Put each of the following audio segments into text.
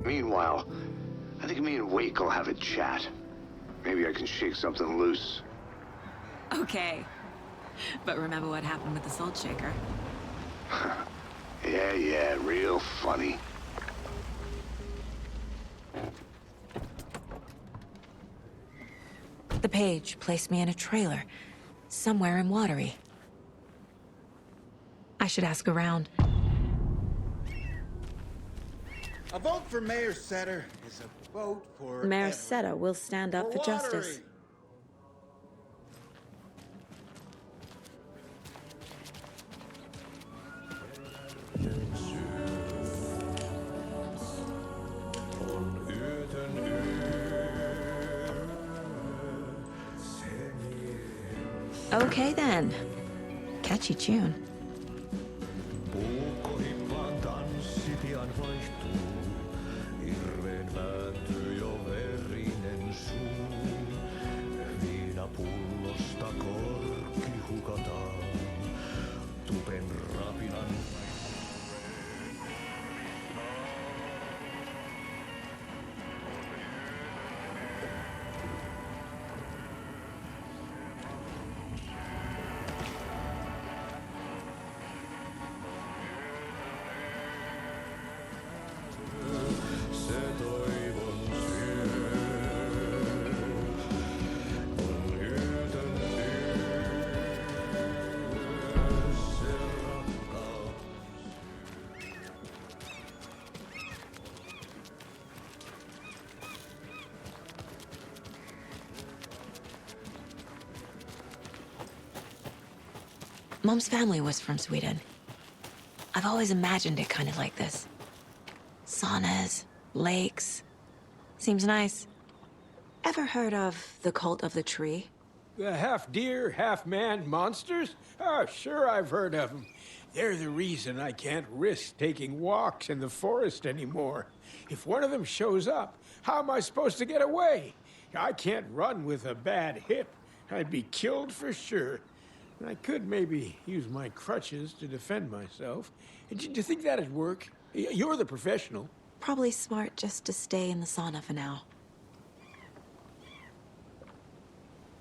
Meanwhile, I think me and Wake will have a chat. Maybe I can shake something loose. Okay. But remember what happened with the salt shaker? Yeah, real funny. The page placed me in a trailer, somewhere in Watery. I should ask around. A vote for Mayor Setter is a vote for Mayor Setter will stand up for justice. Okay then. Catchy tune. Mom's family was from Sweden. I've always imagined it kind of like this. Saunas, lakes. Seems nice. Ever heard of the cult of the tree? The half-deer, half-man monsters? Oh, sure I've heard of them. They're the reason I can't risk taking walks in the forest anymore. If one of them shows up, how am I supposed to get away? I can't run with a bad hip. I'd be killed for sure. I could maybe use my crutches to defend myself. Do you think that'd work? You're the professional. Probably smart just to stay in the sauna for now.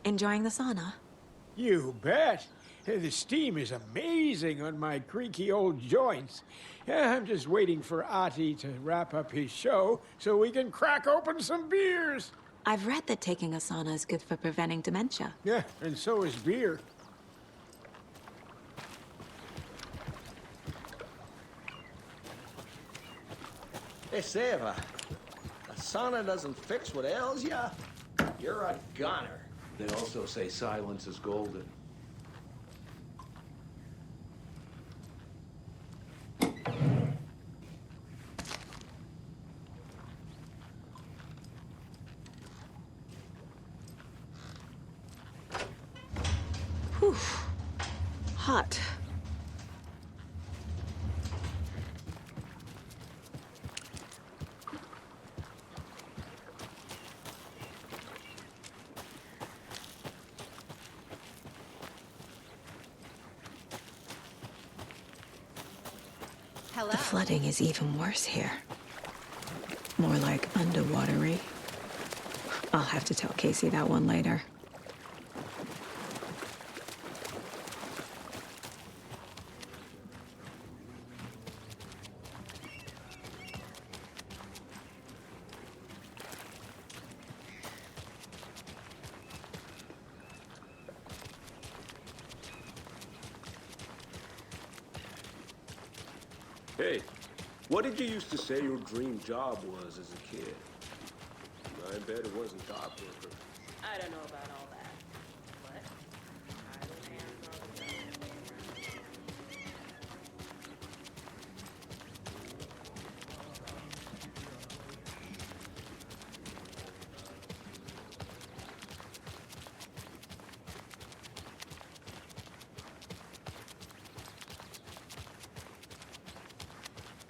Enjoying the sauna? You bet. The steam is amazing on my creaky old joints. I'm just waiting for Ati to wrap up his show so we can crack open some beers. I've read that taking a sauna is good for preventing dementia. Yeah, and so is beer. They say if a sauna doesn't fix what ails ya, you're a goner. They also say silence is golden. Whew. Hot. Hello. The flooding is even worse here. More like underwatery. I'll have to tell Casey that one later. Hey, what did you used to say your dream job was as a kid? I bet it wasn't dock worker. I don't know about all that, but I was hands on the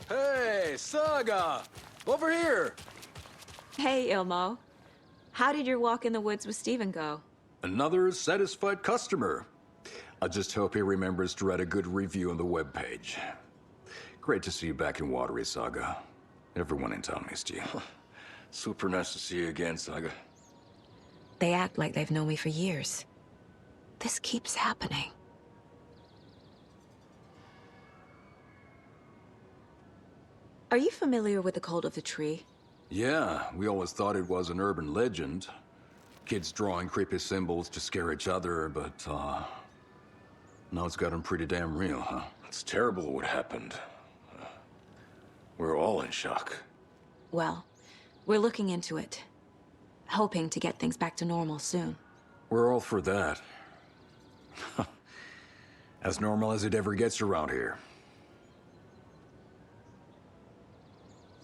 Hey, Saga! Over here! Hey, Ilmo. How did your walk in the woods with Steven go? Another satisfied customer. I just hope he remembers to write a good review on the webpage. Great to see you back in Watery, Saga. Everyone in town missed you. Super nice to see you again, Saga. They act like they've known me for years. This keeps happening. Are you familiar with the Cult of the Tree? Yeah, we always thought it was an urban legend. Kids drawing creepy symbols to scare each other, but, now it's gotten pretty damn real, huh? It's terrible what happened. We're all in shock. Well, we're looking into it. Hoping to get things back to normal soon. We're all for that. As normal as it ever gets around here.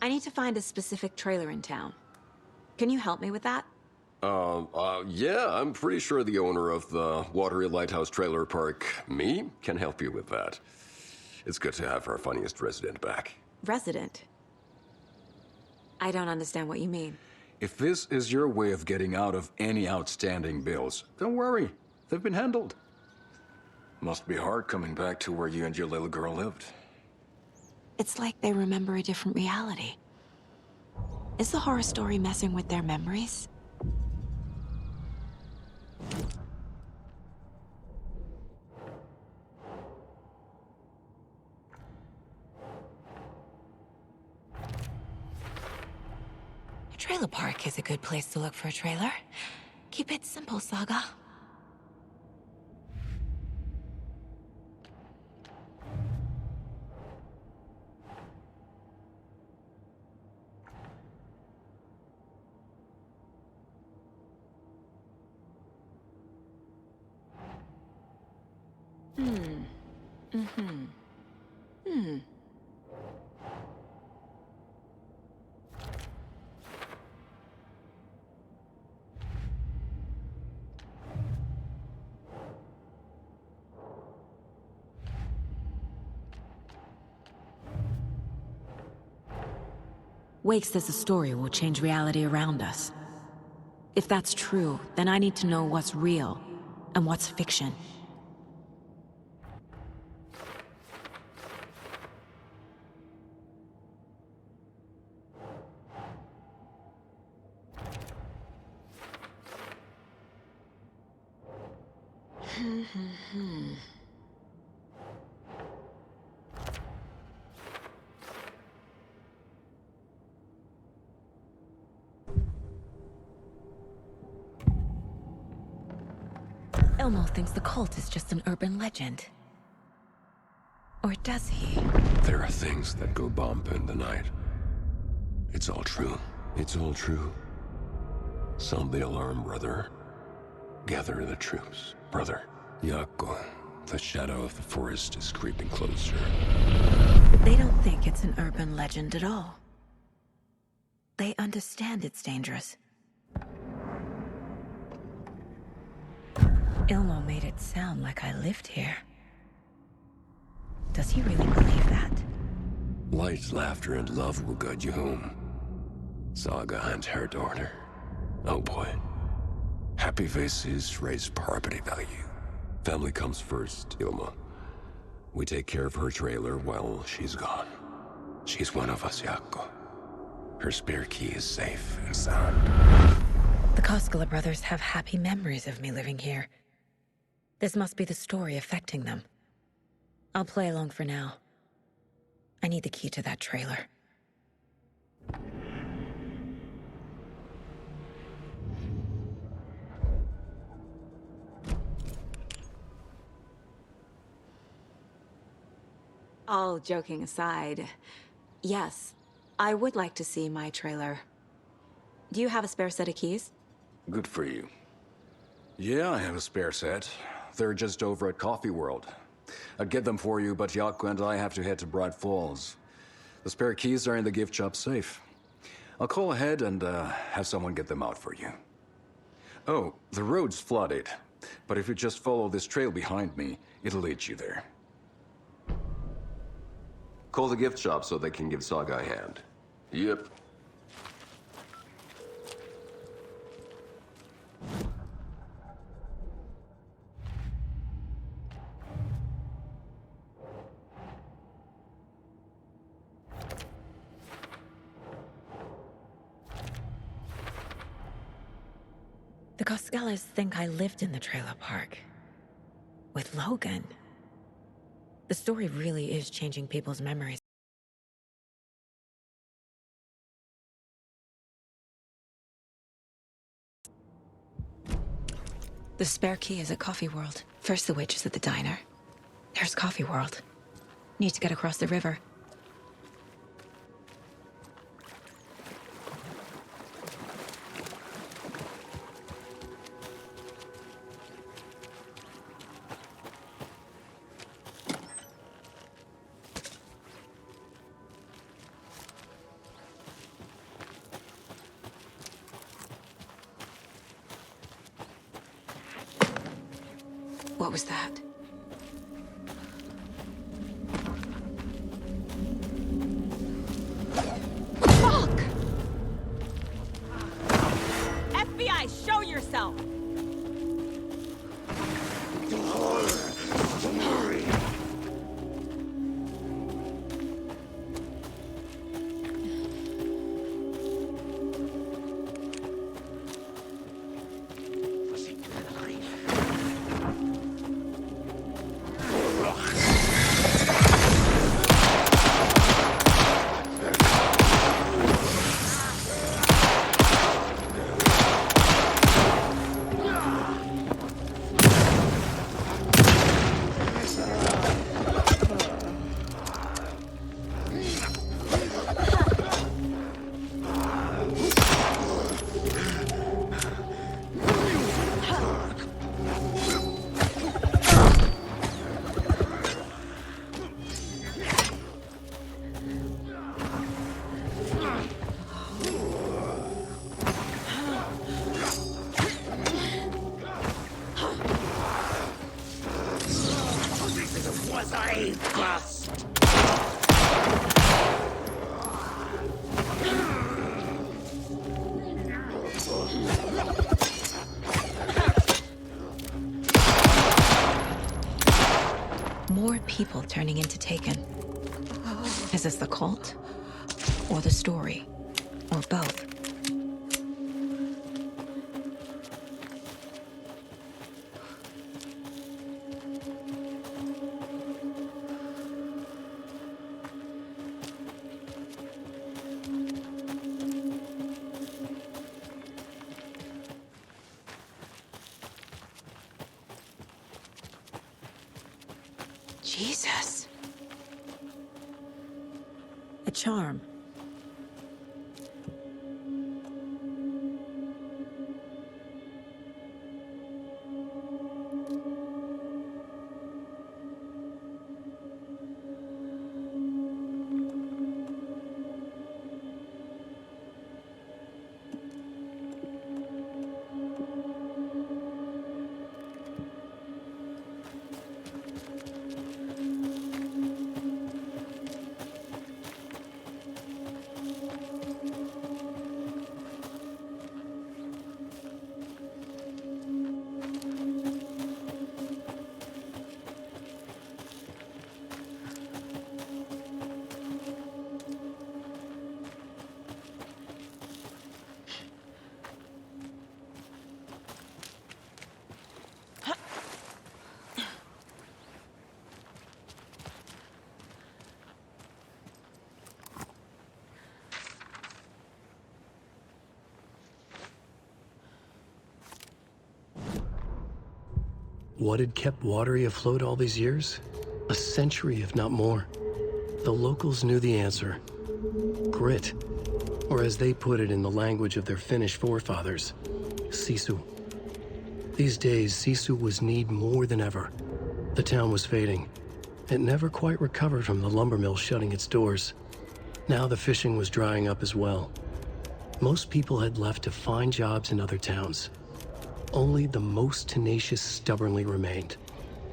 I need to find a specific trailer in town. Can you help me with that? Yeah, I'm pretty sure the owner of the Watery Lighthouse Trailer Park, me, can help you with that. It's good to have our funniest resident back. Resident? I don't understand what you mean. If this is your way of getting out of any outstanding bills, don't worry. They've been handled. Must be hard coming back to where you and your little girl lived. It's like they remember a different reality. Is the horror story messing with their memories? A trailer park is a good place to look for a trailer. Keep it simple, Saga. Wake says the story will change reality around us. If that's true, then I need to know what's real and what's fiction. Elmo thinks the cult is just an urban legend. Or does he? There are things that go bump in the night. It's all true. It's all true. Sound the alarm, brother. Gather the troops, brother. Yako, the shadow of the forest is creeping closer. They don't think it's an urban legend at all. They understand it's dangerous. Ilmo made it sound like I lived here. Does he really believe that? Light, laughter, and love will guide you home. Saga and her daughter. Oh boy. Happy faces raise property value. Family comes first, Ilma. We take care of her trailer while she's gone. She's one of us, Yako. Her spare key is safe and sound. The Koskela brothers have happy memories of me living here. This must be the story affecting them. I'll play along for now. I need the key to that trailer. All joking aside, yes, I would like to see my trailer. Do you have a spare set of keys? Good for you. Yeah, I have a spare set. They're just over at Coffee World. I'd get them for you, but Yako and I have to head to Bright Falls. The spare keys are in the gift shop safe. I'll call ahead and have someone get them out for you. Oh, the road's flooded, but if you just follow this trail behind me, it'll lead you there. Call the gift shop so they can give Saga a hand. Yep. The Coskellas think I lived in the trailer park. With Logan. The story really is changing people's memories. The spare key is at Coffee World. First the witch is at the diner. There's Coffee World. Need to get across the river. What was that? Fuck! FBI, show yourself! More people turning into Taken. Is this the cult? Or the story? Or both? Jesus. A charm. What had kept Watery afloat all these years? A century, if not more. The locals knew the answer. Grit. Or as they put it in the language of their Finnish forefathers, sisu. These days, sisu was needed more than ever. The town was fading. It never quite recovered from the lumber mill shutting its doors. Now the fishing was drying up as well. Most people had left to find jobs in other towns. Only the most tenacious stubbornly remained.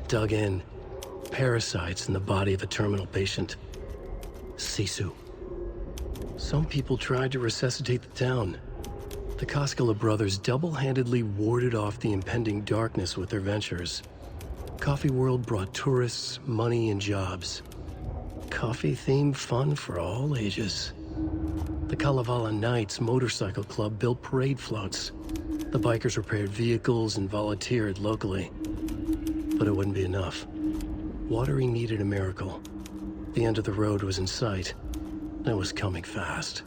Dug in. Parasites in the body of a terminal patient. Sisu. Some people tried to resuscitate the town. The Koskela brothers double-handedly warded off the impending darkness with their ventures. Coffee World brought tourists, money, and jobs. Coffee-themed fun for all ages. The Kalevala Knights Motorcycle Club built parade floats. The bikers repaired vehicles and volunteered locally. But it wouldn't be enough. Watery needed a miracle. The end of the road was in sight. It was coming fast.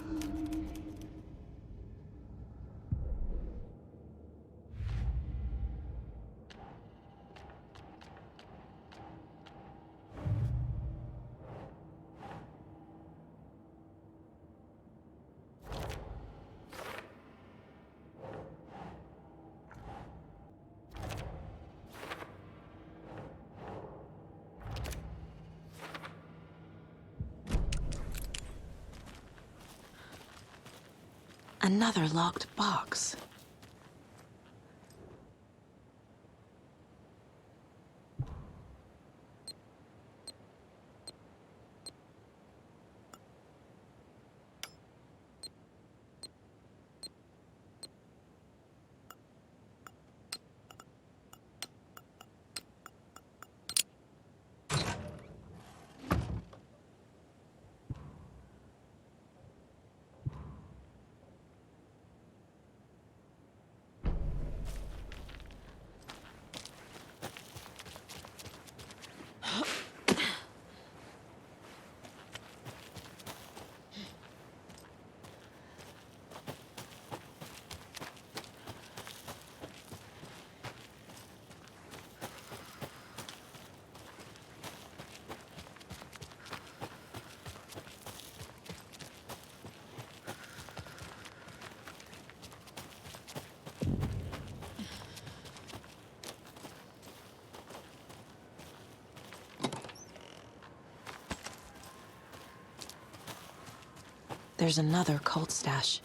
Another locked box. There's another cult stash.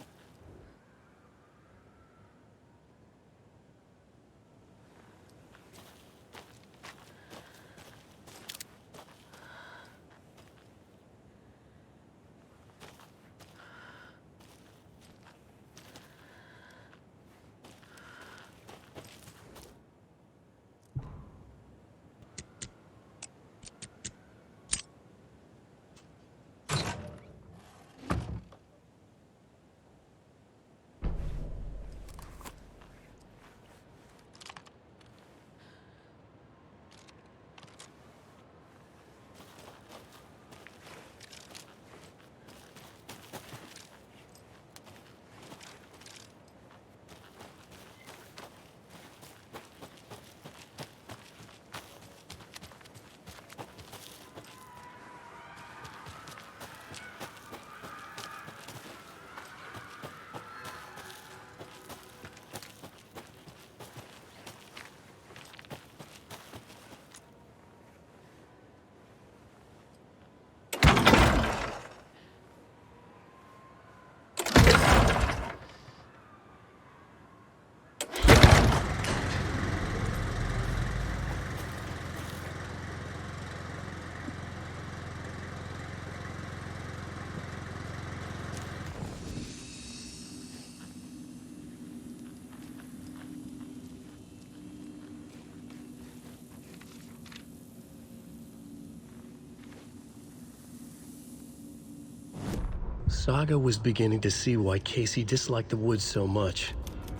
Saga was beginning to see why Casey disliked the woods so much.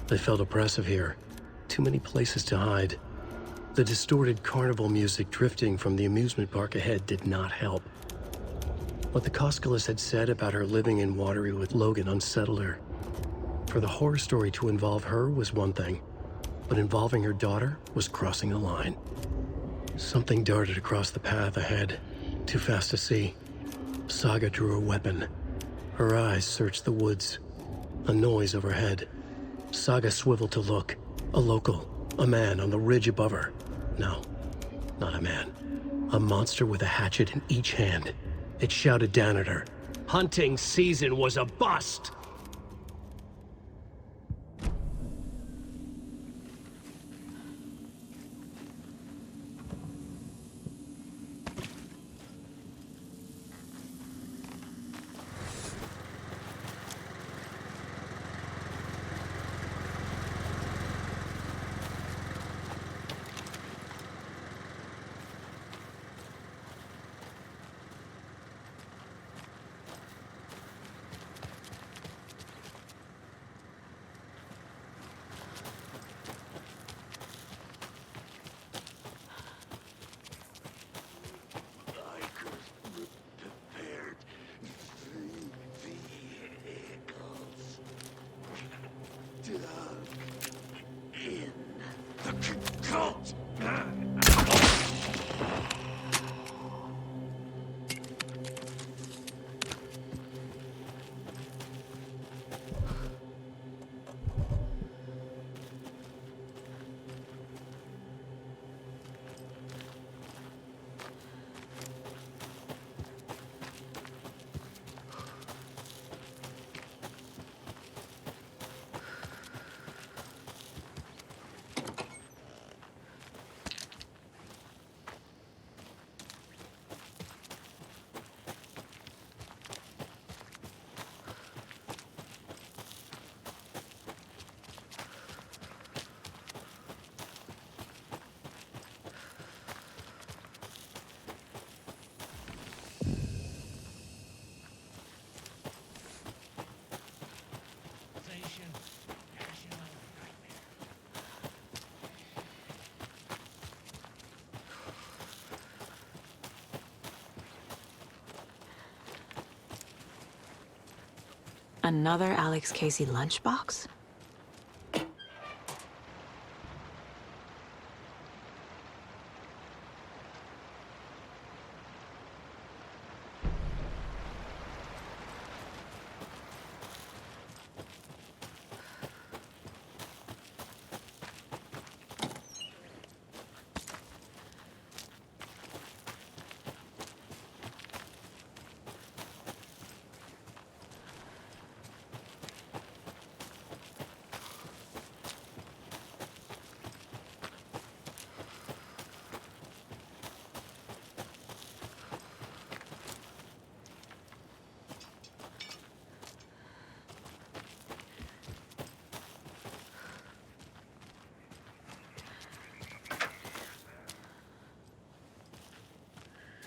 They felt oppressive here. Too many places to hide. The distorted carnival music drifting from the amusement park ahead did not help. What the Koskelis had said about her living in Watery with Logan unsettled her. For the horror story to involve her was one thing, but involving her daughter was crossing a line. Something darted across the path ahead, too fast to see. Saga drew her weapon. Her eyes searched the woods. A noise overhead. Saga swiveled to look. A local. A man on the ridge above her. No, not a man. A monster with a hatchet in each hand. It shouted down at her. Hunting season was a bust! Another Alex Casey lunchbox?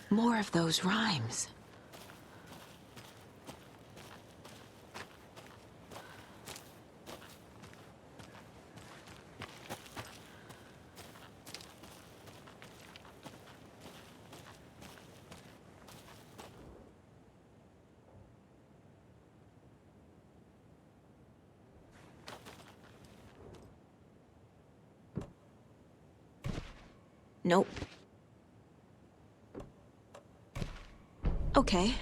More of those rhymes. Nope. Okay.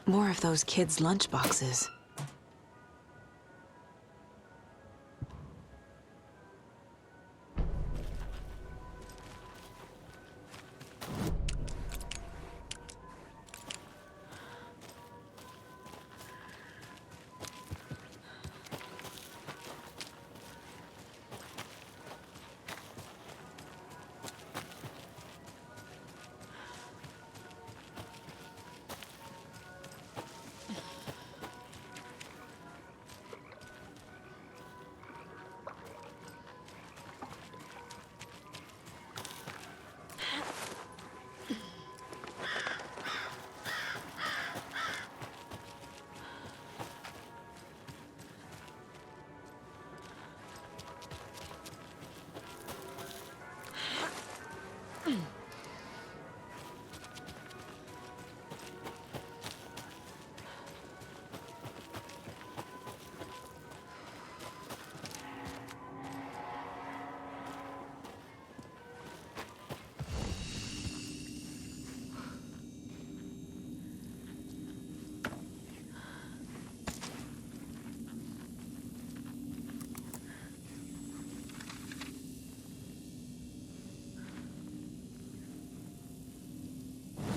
More of those kids' lunchboxes.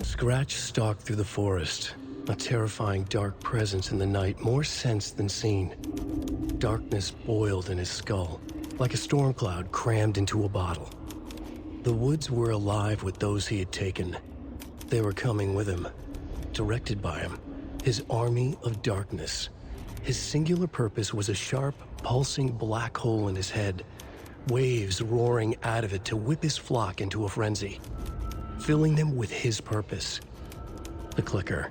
Scratch stalked through the forest, a terrifying dark presence in the night, more sensed than seen. Darkness boiled in his skull, like a storm cloud crammed into a bottle. The woods were alive with those he had taken. They were coming with him, directed by him, his army of darkness. His singular purpose was a sharp, pulsing black hole in his head, waves roaring out of it to whip his flock into a frenzy, filling them with his purpose. The clicker.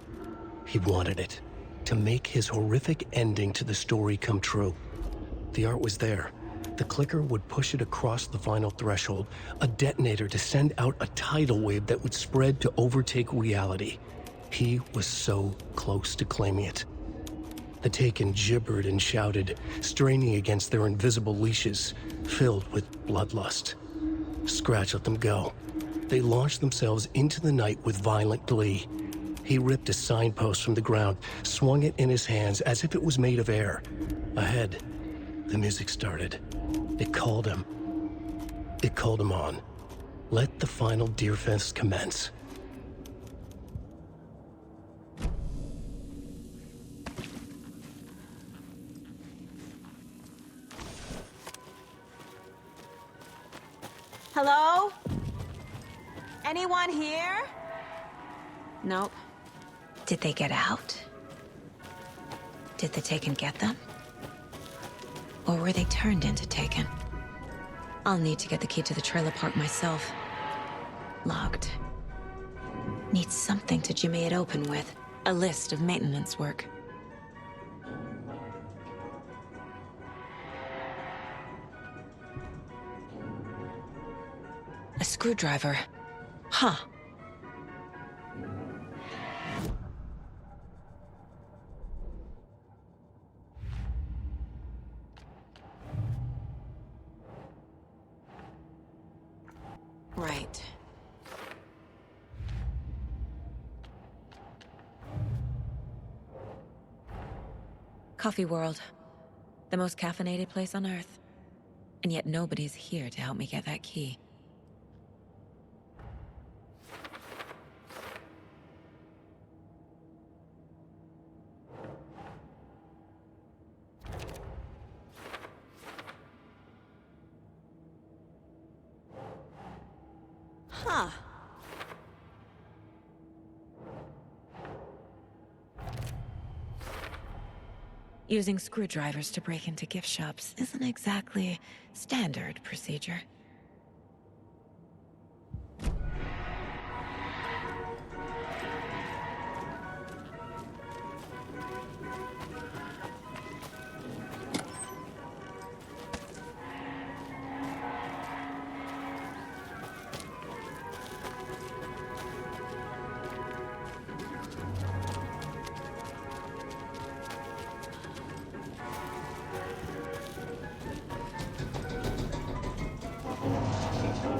He wanted it, to make his horrific ending to the story come true. The art was there, The clicker would push it across the final threshold, a detonator to send out a tidal wave that would spread to overtake reality. He was so close to claiming it. The Taken gibbered and shouted, straining against their invisible leashes, filled with bloodlust. Scratch let them go. They launched themselves into the night with violent glee. He ripped a signpost from the ground, swung it in his hands as if it was made of air. Ahead, the music started. It called him. It called him on. Let the final Deerfest commence. Hello? Anyone here? Nope. Did they get out? Did the Taken get them? Or were they turned into Taken? I'll need to get the key to the trailer park myself. Locked. Need something to jimmy it open with. A list of maintenance work. A screwdriver. Huh. Right. Coffee World. The most caffeinated place on Earth. And yet nobody's here to help me get that key. Huh. Using screwdrivers to break into gift shops isn't exactly standard procedure.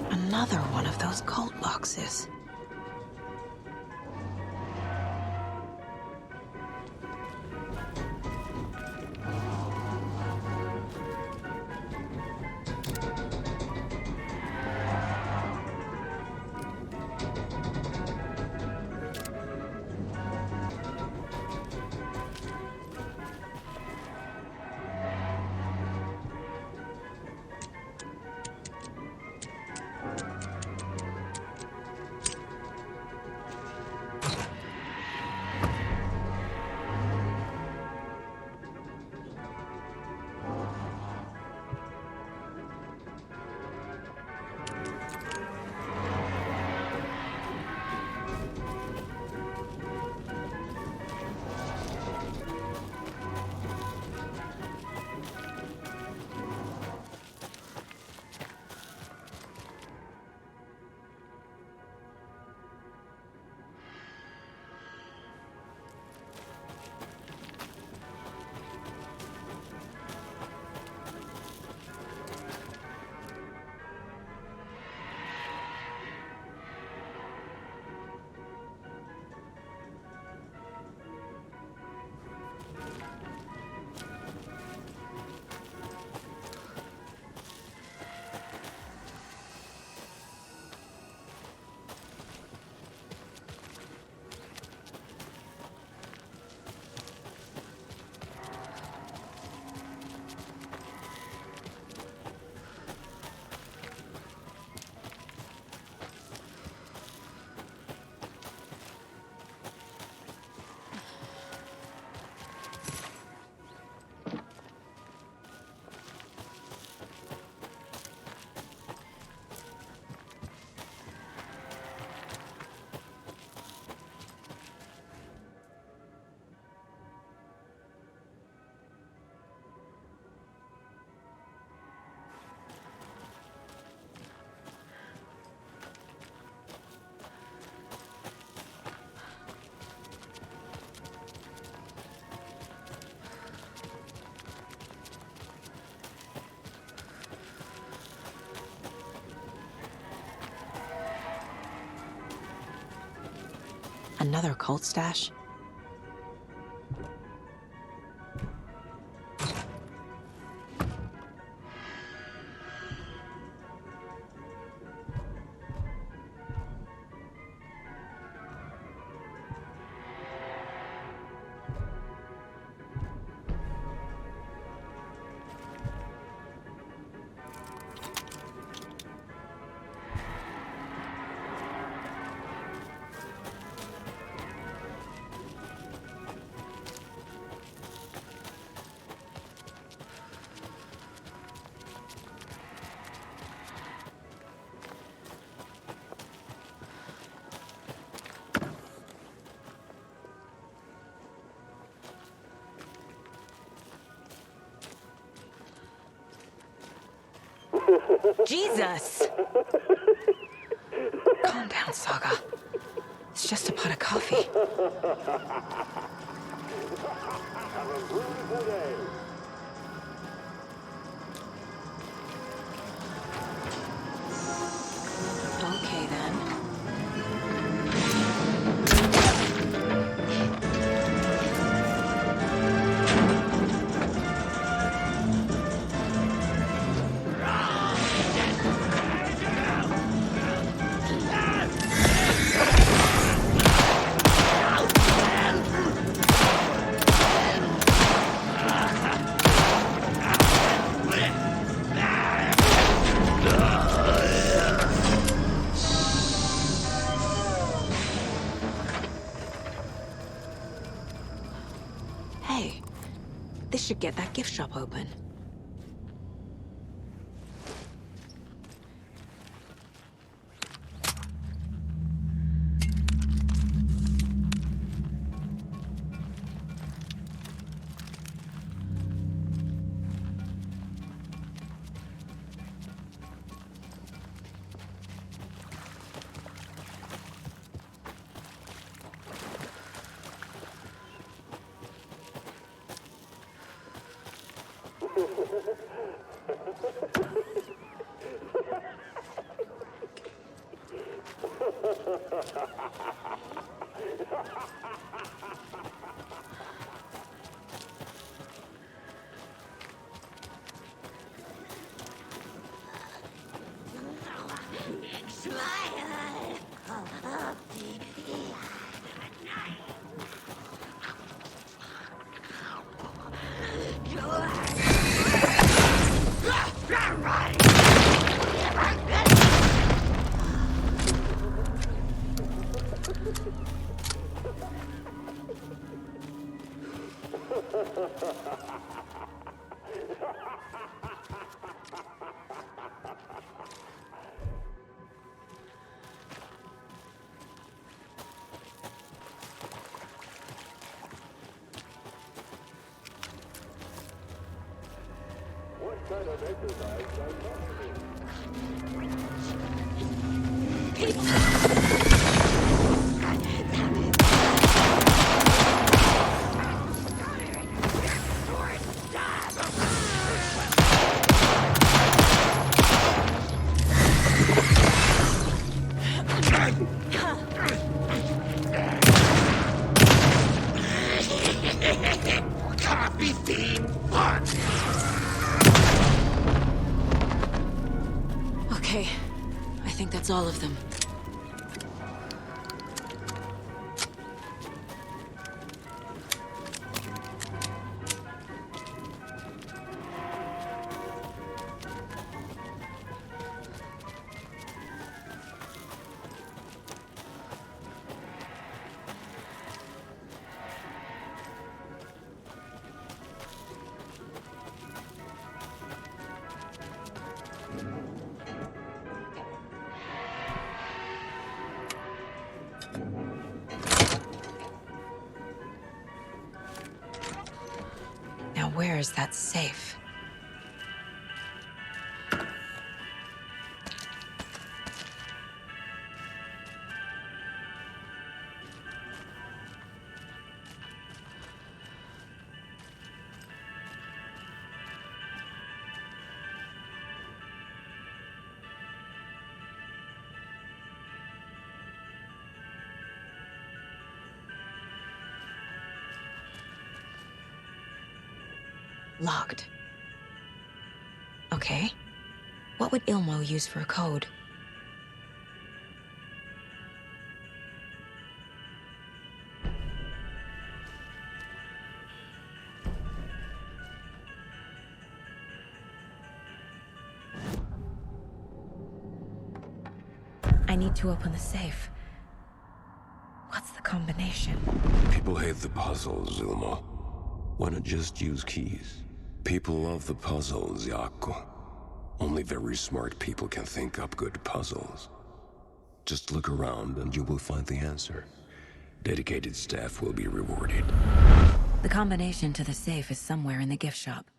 Another one of those cult boxes. Another cult stash? Jesus! Calm down, Saga. It's just a pot of coffee. Okay, then. Hey, this should get that gift shop open. Okay, I think that's all of them. Now where is that safe? Locked. Okay. What would Ilmo use for a code? I need to open the safe. What's the combination? People hate the puzzles, Ilmo. Why not just use keys? People love the puzzles, Yaku. Only very smart people can think up good puzzles. Just look around and you will find the answer. Dedicated staff will be rewarded. The combination to the safe is somewhere in the gift shop.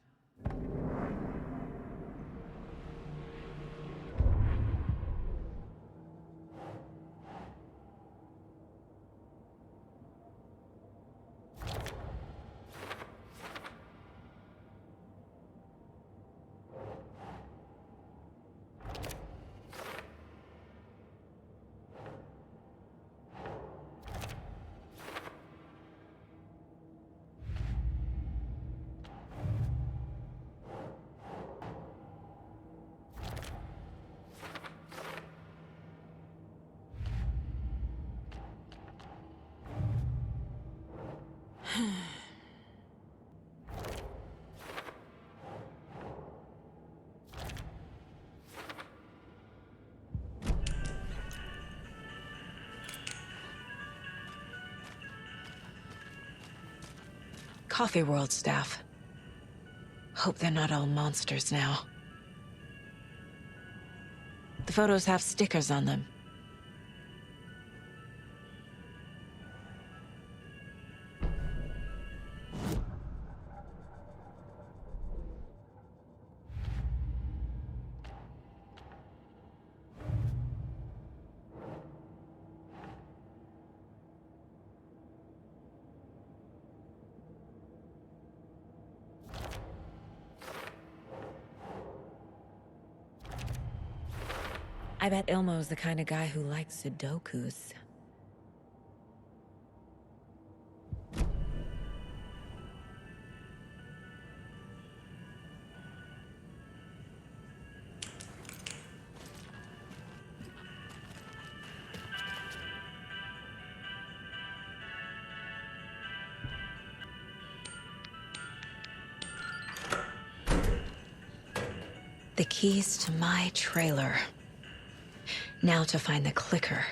Coffee World staff. Hope they're not all monsters now. The photos have stickers on them. I bet Ilmo's the kind of guy who likes Sudokus. The keys to my trailer. Now to find the clicker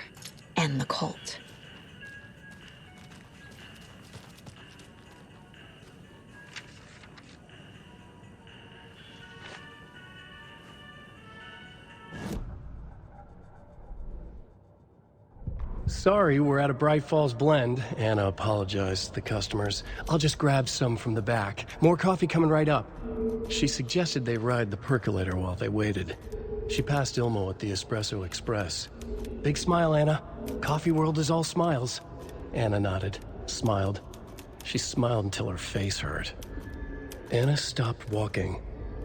and the Colt. Sorry, we're at a Bright Falls blend. Anna apologized to the customers. I'll just grab some from the back. More coffee coming right up. She suggested they ride the percolator while they waited. She passed Ilmo at the Espresso Express. Big smile, Anna. Coffee world is all smiles. Anna nodded, smiled. She smiled until her face hurt. Anna stopped walking,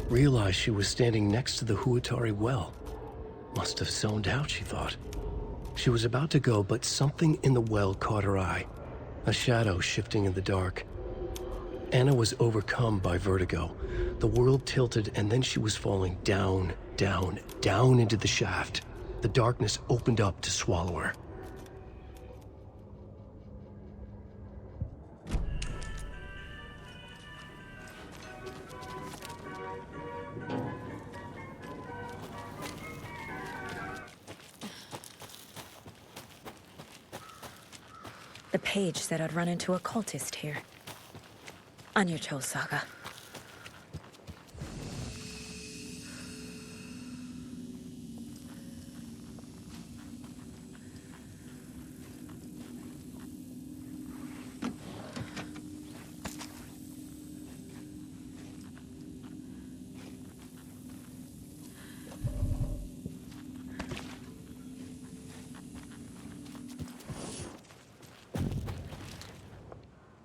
realized she was standing next to the Huatari well. Must have zoned out, she thought. She was about to go, but something in the well caught her eye. A shadow shifting in the dark. Anna was overcome by vertigo. The world tilted, and then she was falling down, down, down into the shaft. The darkness opened up to swallow her. The page said I'd run into a cultist here. On your toes, Saga.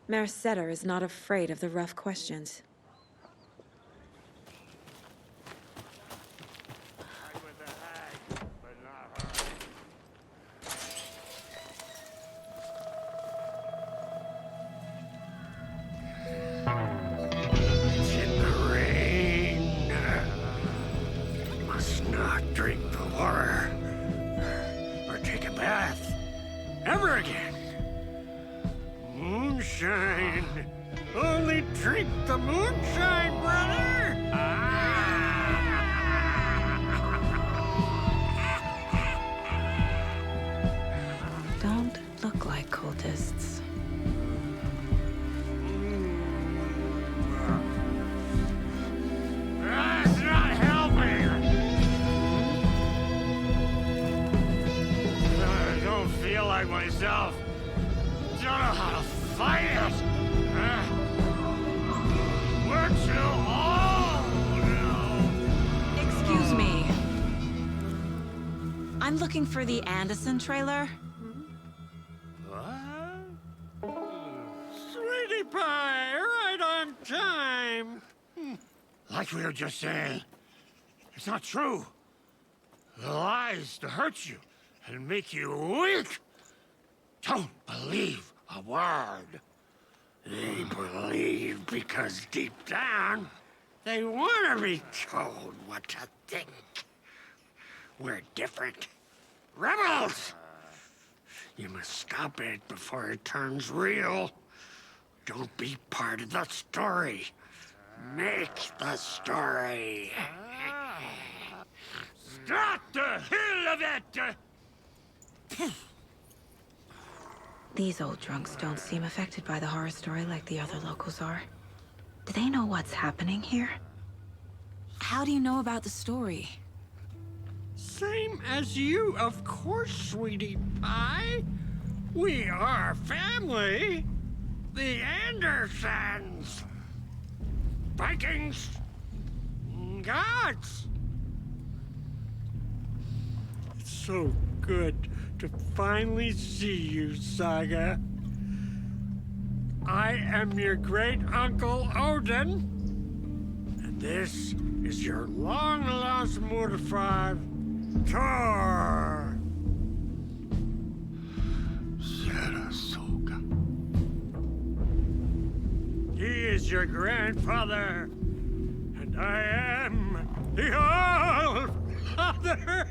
Merceder is not afraid of the rough questions. Drink the moonshine, brother! Don't look like cultists. That's not helping! I don't feel like myself. Don't know how to fight it! We're too old now! Excuse me. I'm looking for the Anderson trailer. What? Sweetie pie, right on time. Like we were just saying, it's not true. The lies to hurt you and make you weak. Don't believe a word. They believe because deep down, they want to be told what to think. We're different. Rebels! You must stop it before it turns real. Don't be part of the story. Make the story. Stop the hell of it! These old drunks don't seem affected by the horror story like the other locals are. Do they know what's happening here? How do you know about the story? Same as you, of course, sweetie pie. We are family. The Andersons. Vikings. Gods. It's so good to finally see you, Saga. I am your great-uncle Odin. And this is your long-lost mortified Thor. Sarasota. He is your grandfather, and I am the All-Father.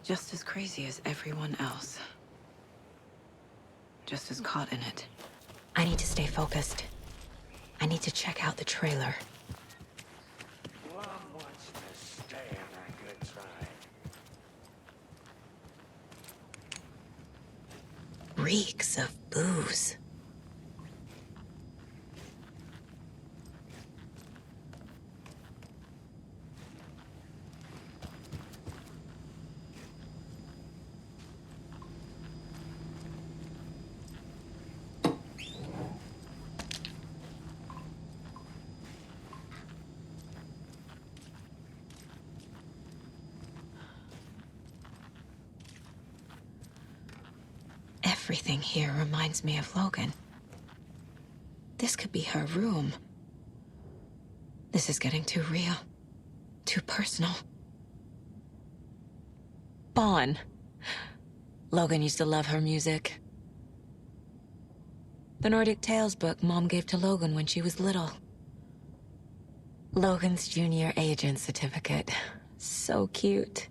Just as crazy as everyone else. Just as caught in it. I need to stay focused. I need to check out the trailer. Love wants to stay on our good side. Reeks of booze. Everything here reminds me of Logan. This could be her room. This is getting too real. Too personal. Bon. Logan used to love her music. The Nordic Tales book Mom gave to Logan when she was little. Logan's junior agent certificate. So cute.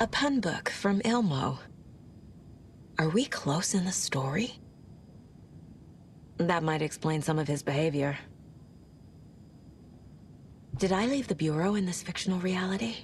A pun book from Ilmo. Are we close in the story? That might explain some of his behavior. Did I leave the Bureau in this fictional reality?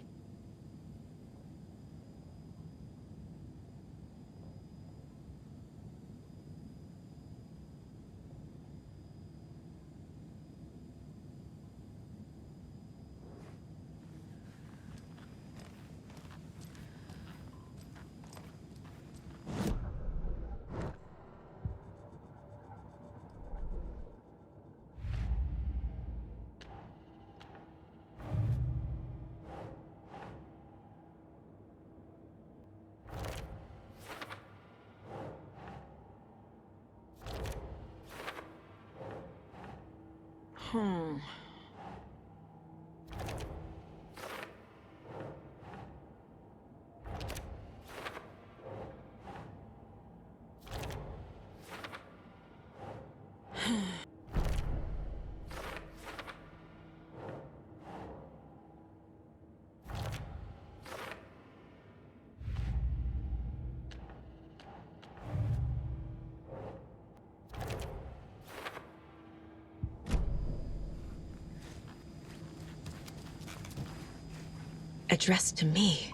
Addressed to me.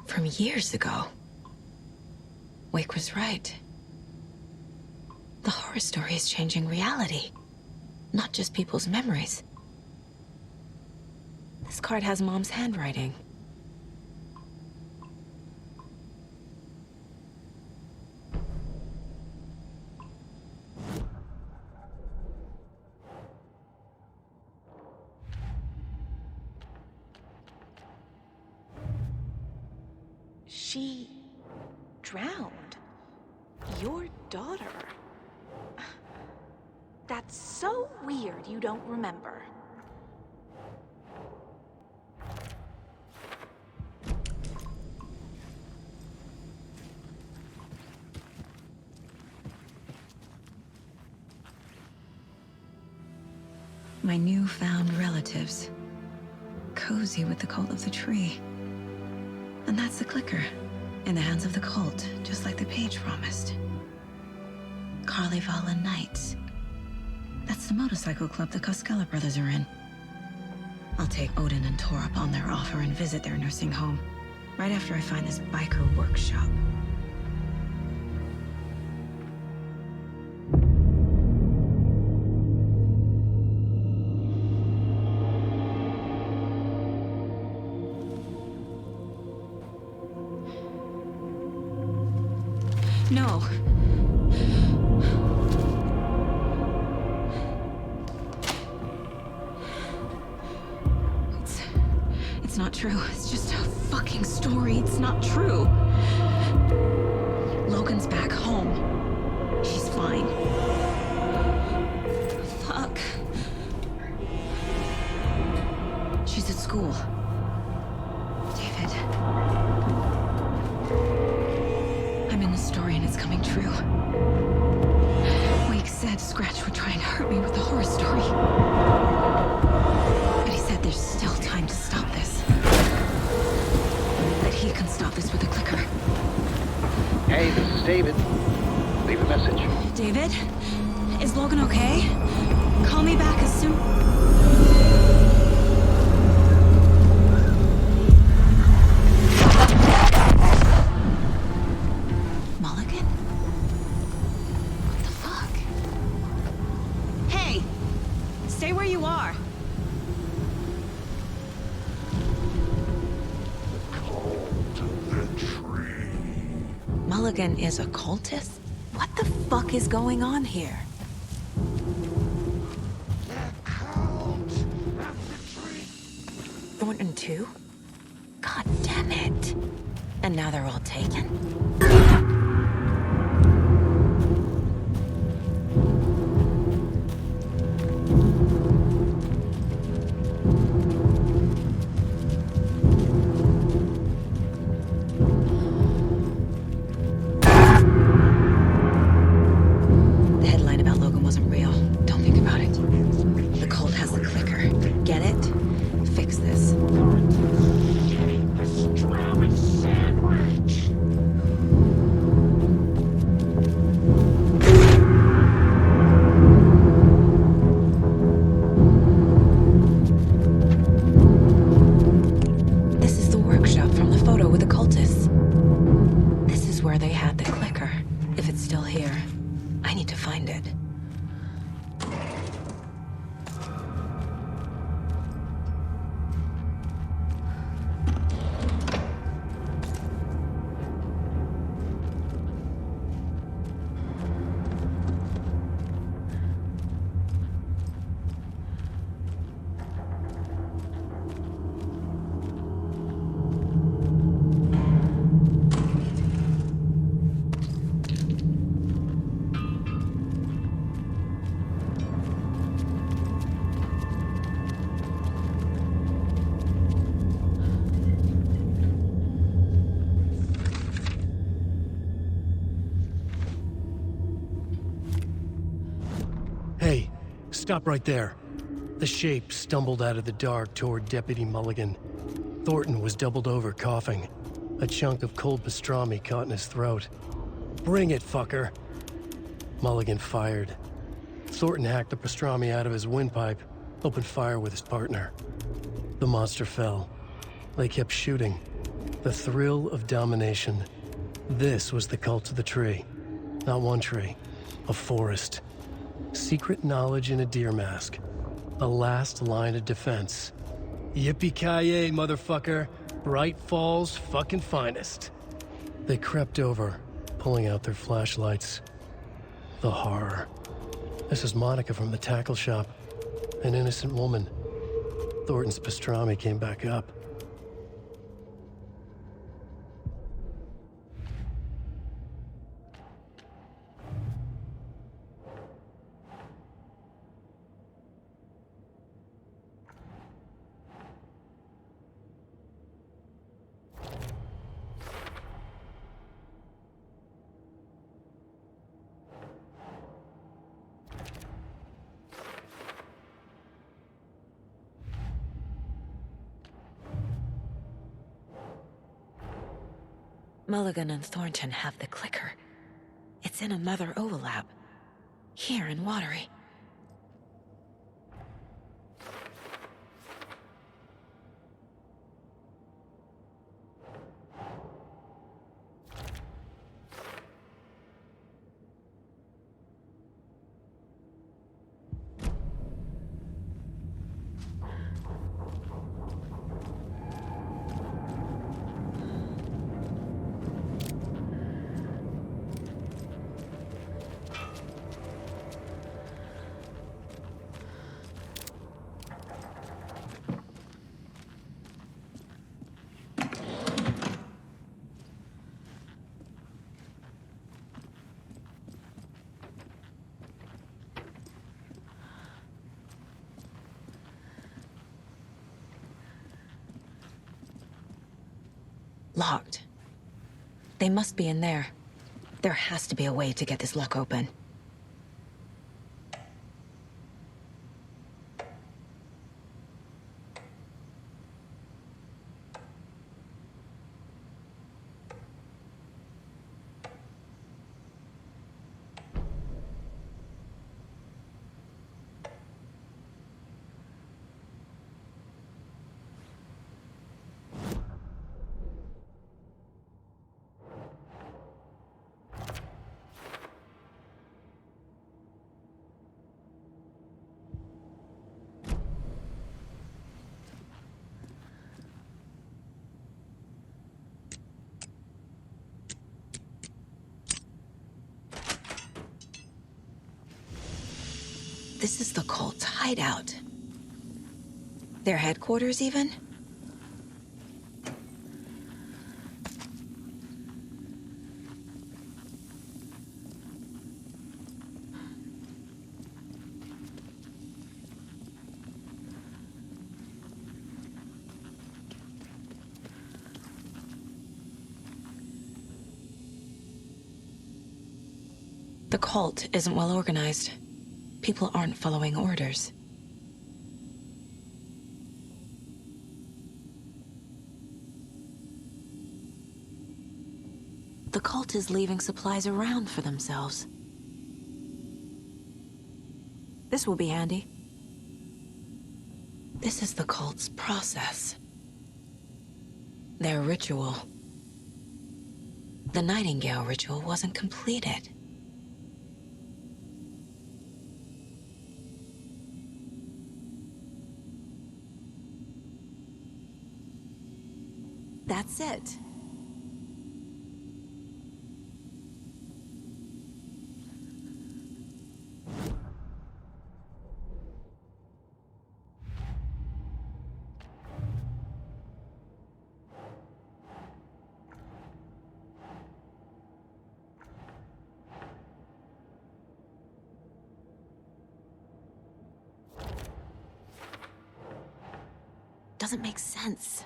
From years ago. Wake was right. The horror story is changing reality. Not just people's memories. This card has Mom's handwriting. She drowned. Your daughter. That's so weird you don't remember. My newfound relatives. Cozy with the cult of the tree. And that's the clicker. In the hands of the cult, just like the page promised. Carlivala Knights. That's the motorcycle club the Koskela brothers are in. I'll take Odin and Tor up on their offer and visit their nursing home. Right after I find this biker workshop. No. It's not true. It's just a fucking story. It's not true. Logan's back home. She's fine. Fuck. She's at school. David. I'm in the story and it's coming true. Wake said Scratch would try and hurt me with the horror story. But he said there's still time to stop this. That he can stop this with a clicker. Hey, this is David. Leave a message. David? Is Logan okay? Call me back as soon... Mulligan? What the fuck? Hey! Stay where you are! Mulligan is a cultist? What the fuck is going on here? Thornton too? God damn it. And now they're all taken? The headline about Logan wasn't real. Don't think about it. The cult has the clicker. Get it? Fix this. This is the workshop from the photo with the cultists. This is where they had the clicker. If it's still here, I need to find it. Stop right there. The shape stumbled out of the dark toward Deputy Mulligan. Thornton was doubled over, coughing. A chunk of cold pastrami caught in his throat. Bring it, fucker! Mulligan fired. Thornton hacked the pastrami out of his windpipe, opened fire with his partner. The monster fell. They kept shooting. The thrill of domination. This was the cult of the tree. Not one tree. A forest. Secret knowledge in a deer mask. A last line of defense. Yippee-ki-yay, motherfucker. Bright Falls' fucking finest. They crept over, pulling out their flashlights. The horror. This is Monica from the tackle shop. An innocent woman. Thornton's pastrami came back up. Mulligan and Thornton have the clicker. It's in a mother overlap. Here in Watery. Locked. They must be in there. There has to be a way to get this lock open. This is the cult's hideout. Their headquarters, even? The cult isn't well organized. People aren't following orders. The cult is leaving supplies around for themselves. This will be handy. This is the cult's process. Their ritual. The Nightingale ritual wasn't completed. That's it. Doesn't make sense.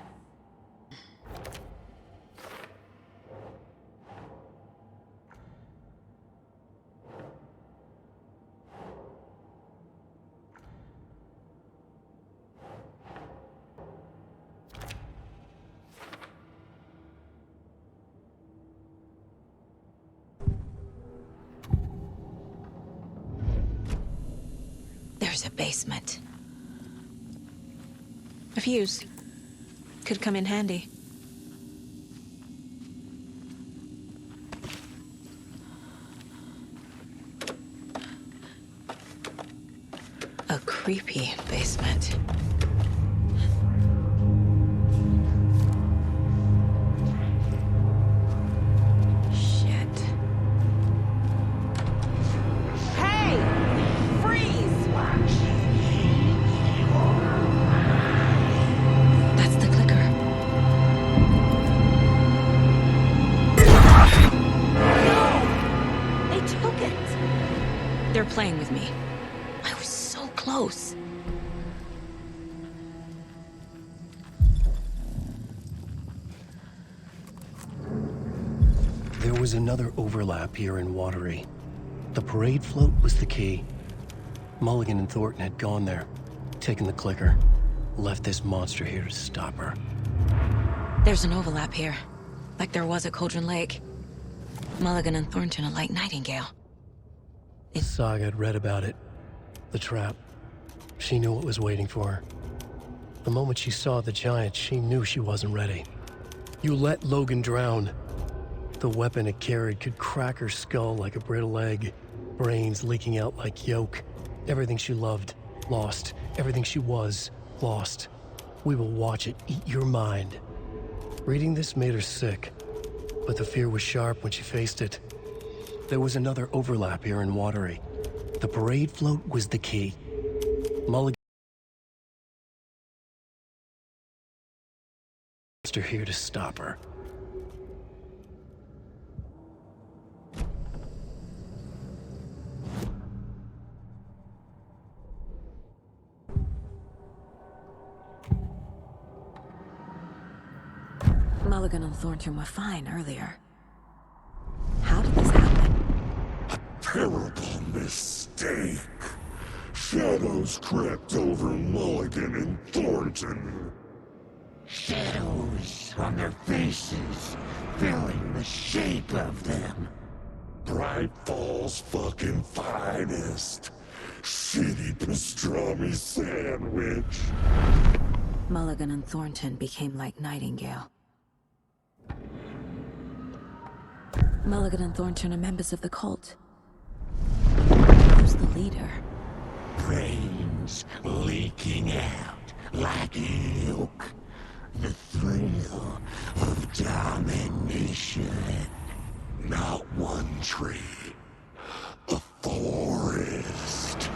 There's a basement. A fuse. Could come in handy. A creepy basement. Shit. Hey! Freeze! That's the clicker. No! They took it! They're playing with me. I was so close. There was another overlap here in Watery. The parade float was the key. Mulligan and Thornton had gone there, taken the clicker, left this monster here to stop her. There's an overlap here, like there was at Cauldron Lake. Mulligan and Thornton are like Nightingale. Saga had read about it. The trap. She knew what was waiting for her. The moment she saw the giant, she knew she wasn't ready. You let Logan drown. The weapon it carried could crack her skull like a brittle egg, brains leaking out like yolk. Everything she loved, lost. Everything she was, lost. We will watch it eat your mind. Reading this made her sick, but the fear was sharp when she faced it. There was another overlap here in Watery. The parade float was the key. Mulligan monster here to stop her. Mulligan and Thornton were fine earlier. How did this happen? A terrible mistake. Shadows crept over Mulligan and Thornton. Shadows on their faces, filling the shape of them. Bright Falls fucking finest. Shitty pastrami sandwich. Mulligan and Thornton became like Nightingale. Mulligan and Thornton are members of the cult. Who's the leader? Brains leaking out like milk. The thrill of domination. Not one tree. A forest.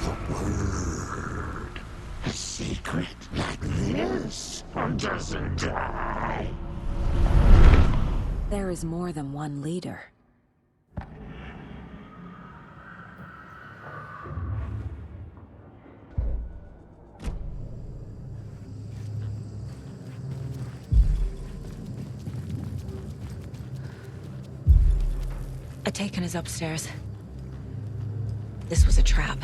The word. A secret like this doesn't die. There is more than one leader. Taken is upstairs. This was a trap.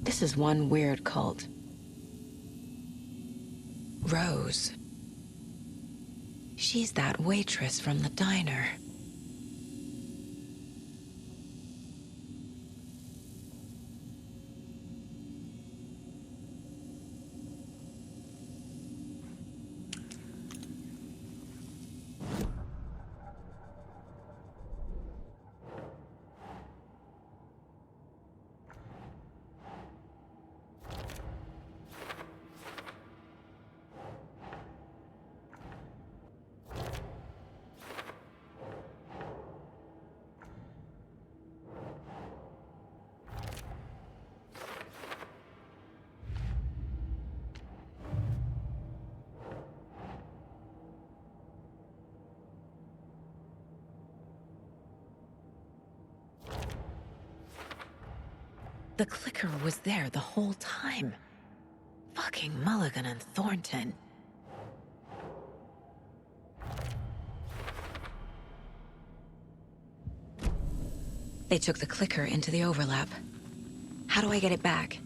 This is one weird cult. Rose. She's that waitress from the diner. The clicker was there the whole time. Fucking Mulligan and Thornton. They took the clicker into the overlap. How do I get it back?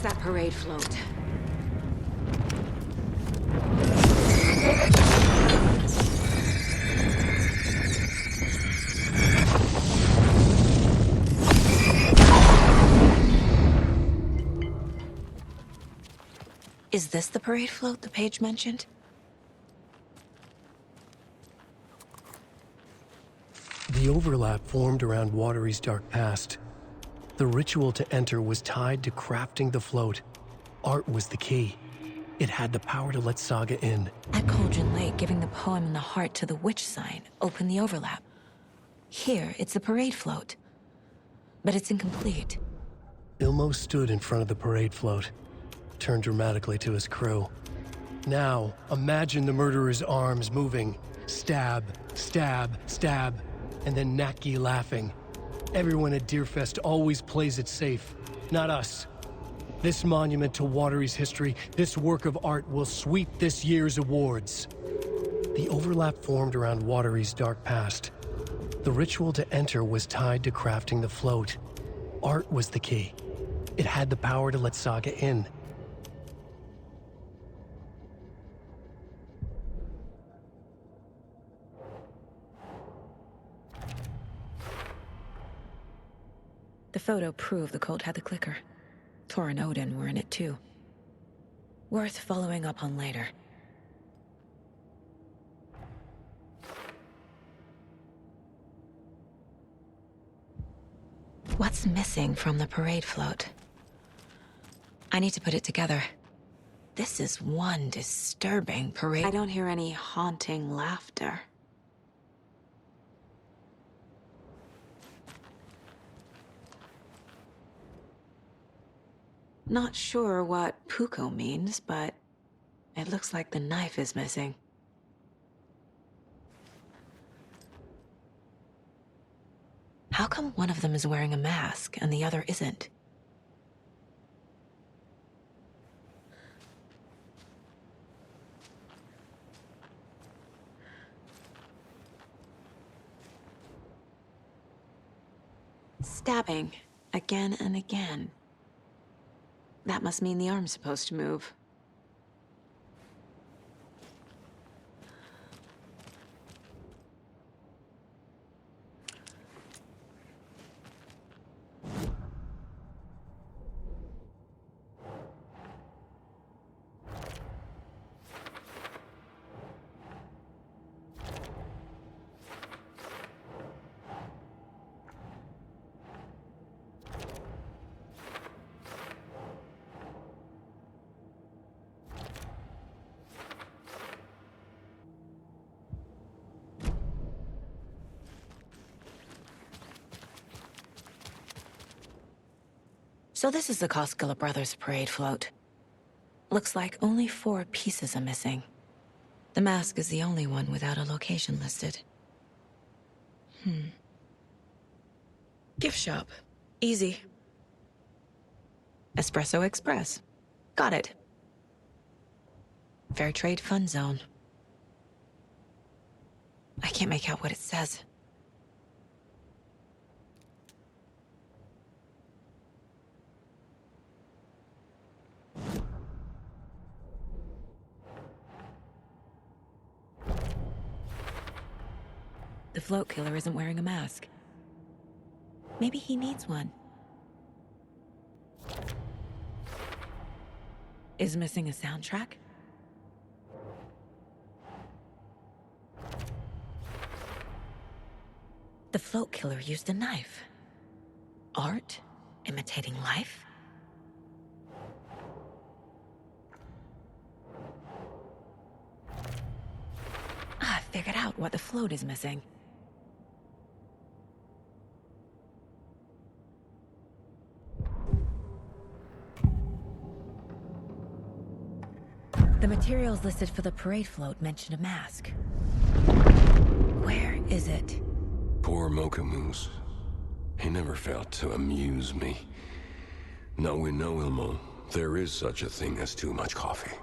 that parade float? Is this the parade float the page mentioned? The overlap formed around Watery's dark past. The ritual to enter was tied to crafting the float. Art was the key. It had the power to let Saga in. At Cauldron Lake, giving the poem and the heart to the witch sign opened the overlap. Here, it's the parade float. But it's incomplete. Ilmo stood in front of the parade float, turned dramatically to his crew. Now, imagine the murderer's arms moving. Stab, stab, stab, and then Naki laughing. Everyone at Deerfest always plays it safe, not us. This monument to Watery's history, this work of art will sweep this year's awards. The overlap formed around Watery's dark past. The ritual to enter was tied to crafting the float. Art was the key. It had the power to let Saga in. The photo proved the cult had the clicker. Tor and Odin were in it too. Worth following up on later. What's missing from the parade float? I need to put it together. This is one disturbing parade. I don't hear any haunting laughter. Not sure what Puko means, but it looks like the knife is missing. How come one of them is wearing a mask and the other isn't? Stabbing again and again. That must mean the arm's supposed to move. So this is the Koskela Brothers parade float. Looks like only 4 pieces are missing. The mask is the only one without a location listed. Gift shop. Easy. Espresso Express. Got it. Fair Trade Fun Zone. I can't make out what it says. The float killer isn't wearing a mask. Maybe he needs one. Is missing a soundtrack? The float killer used a knife. Art? Imitating life? I figured out what the float is missing. The materials listed for the parade float mention a mask. Where is it? Poor Mocha Moose. He never failed to amuse me. Now we know, Ilmo, there is such a thing as too much coffee.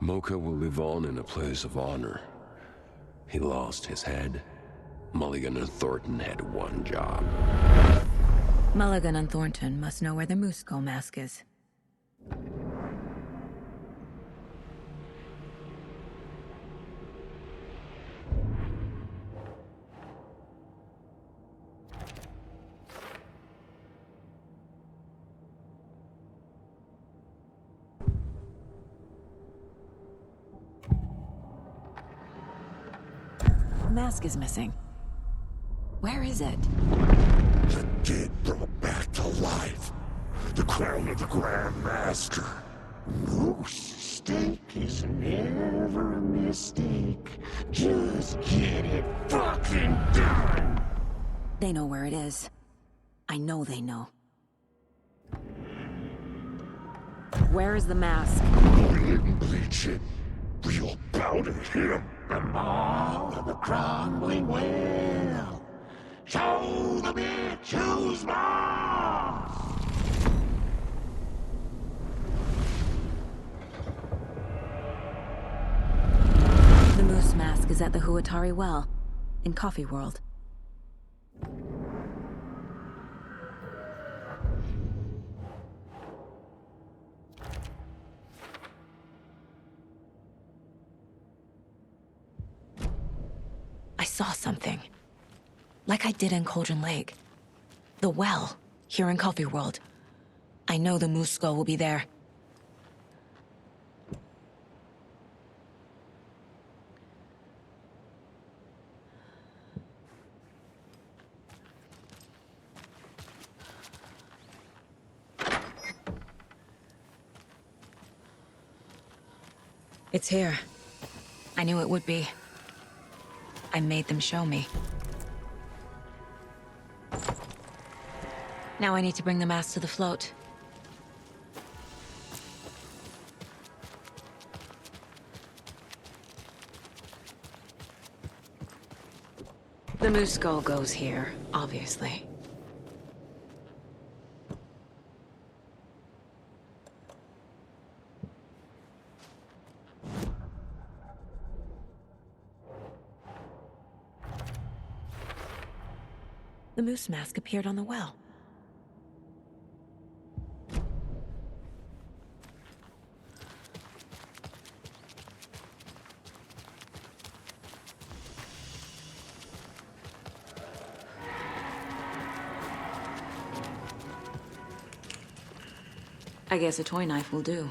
Mocha will live on in a place of honor. He lost his head. Mulligan and Thornton had one job. Mulligan and Thornton must know where the Moose Skull mask is. The mask is missing. Where is it? The dead brought back to life. The crown of the Grand Master. Moose steak is never a mistake. Just get it fucking done! They know where it is. I know they know. Where is the mask? Oil it and bleach it. Real powder him. The maw of the crumbling well. Show the bitch who's boss! The moose mask is at the Huatari Well, in Coffee World. I saw something. Like I did in Cauldron Lake. The well, here in Coffee World. I know the moose skull will be there. It's here. I knew it would be. I made them show me. Now I need to bring the mask to the float. The moose skull goes here, obviously. The moose mask appeared on the well. I guess a toy knife will do.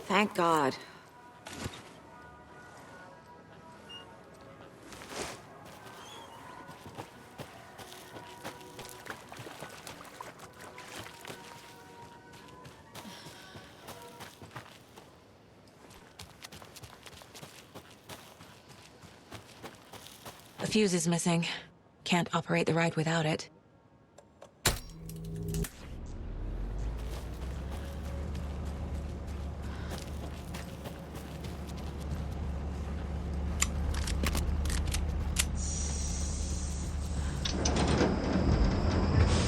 Thank God. The fuse is missing. Can't operate the ride without it.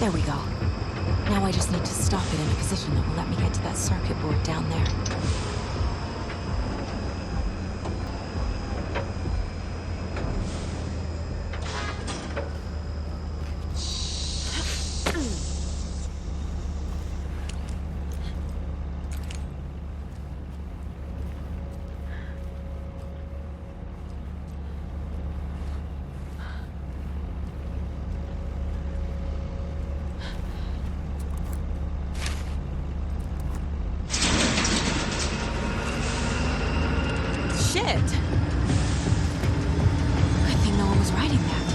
There we go. Now I just need to stop it in a position that will let me get to that circuit board down there. Shit! Good thing no one was riding that.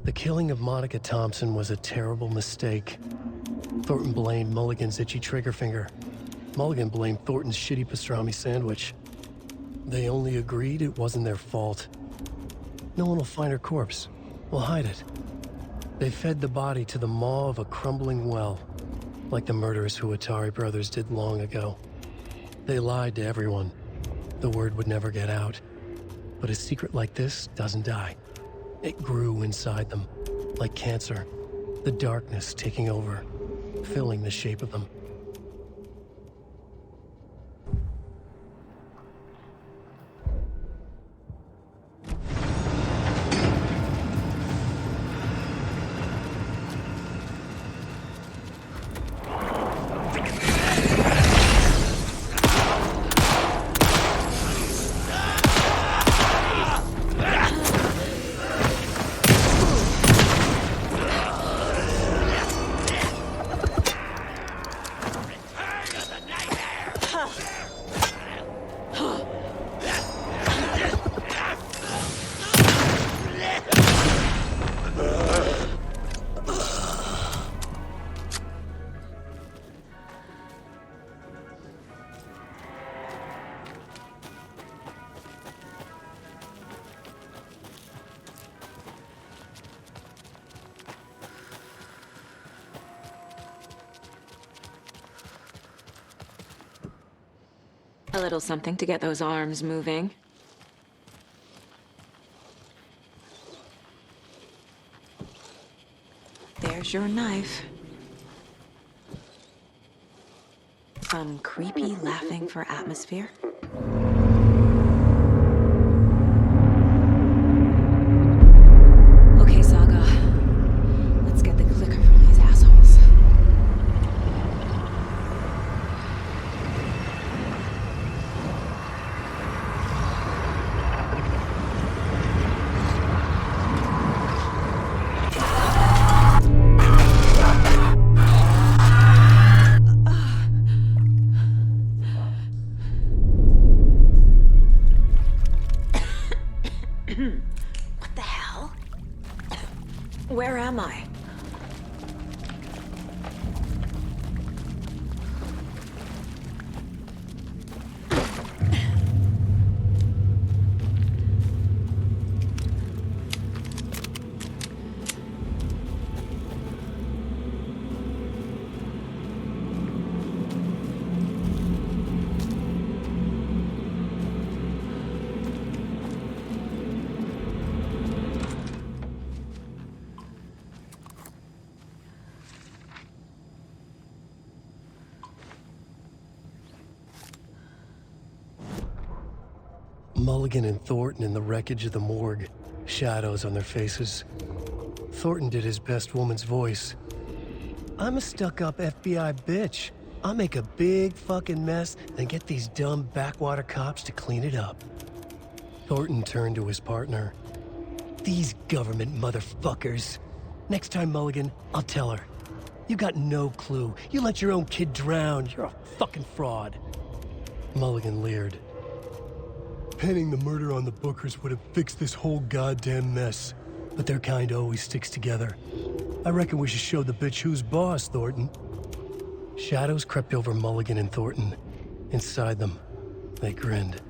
The killing of Monica Thompson was a terrible mistake. Thornton blamed Mulligan's itchy trigger finger. Mulligan blamed Thornton's shitty pastrami sandwich. They only agreed it wasn't their fault. No one will find her corpse. We'll hide it. They fed the body to the maw of a crumbling well, like the murderous Huatari brothers did long ago. They lied to everyone. The word would never get out. But a secret like this doesn't die. It grew inside them, like cancer, the darkness taking over, filling the shape of them. A little something to get those arms moving. There's your knife. Some creepy laughing for atmosphere. Okay, Saga. Let's get the clicker from these assholes. What the hell? Where am I? Mulligan and Thornton in the wreckage of the morgue, shadows on their faces. Thornton did his best woman's voice. I'm a stuck-up FBI bitch. I'll make a big fucking mess and get these dumb backwater cops to clean it up. Thornton turned to his partner. These government motherfuckers. Next time, Mulligan, I'll tell her. You got no clue. You let your own kid drown. You're a fucking fraud. Mulligan leered. Pinning the murder on the Bookers would have fixed this whole goddamn mess. But their kind always sticks together. I reckon we should show the bitch who's boss, Thornton. Shadows crept over Mulligan and Thornton. Inside them, they grinned.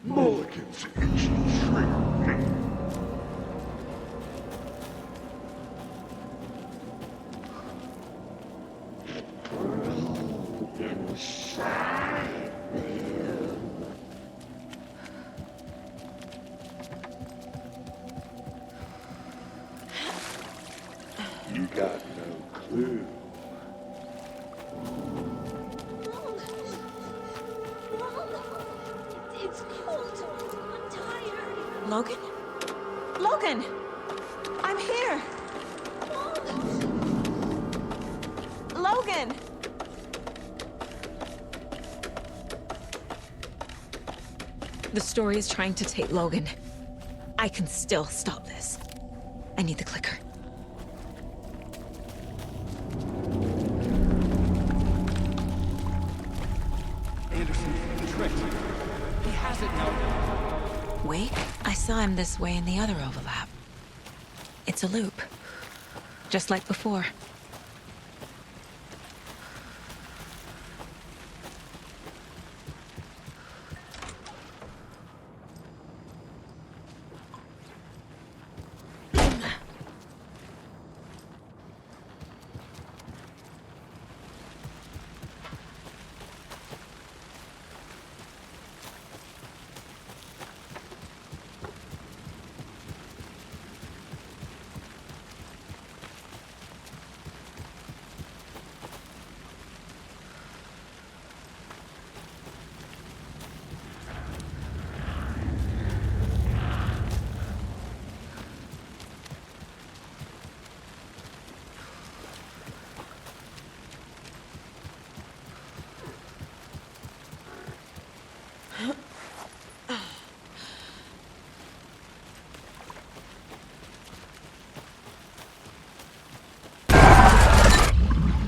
Mulligan's itchy trigger. Grow inside them. You got no clue. It's cold. I'm tired. Logan? Logan! I'm here! Logan! The story is trying to take Logan. I can still stop this. I need the clicker. Anderson, tricked. He has it now. Wait, I saw him this way in the other overlap. It's a loop. Just like before.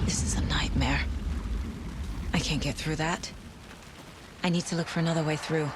This is a nightmare. I can't get through that. I need to look for another way through.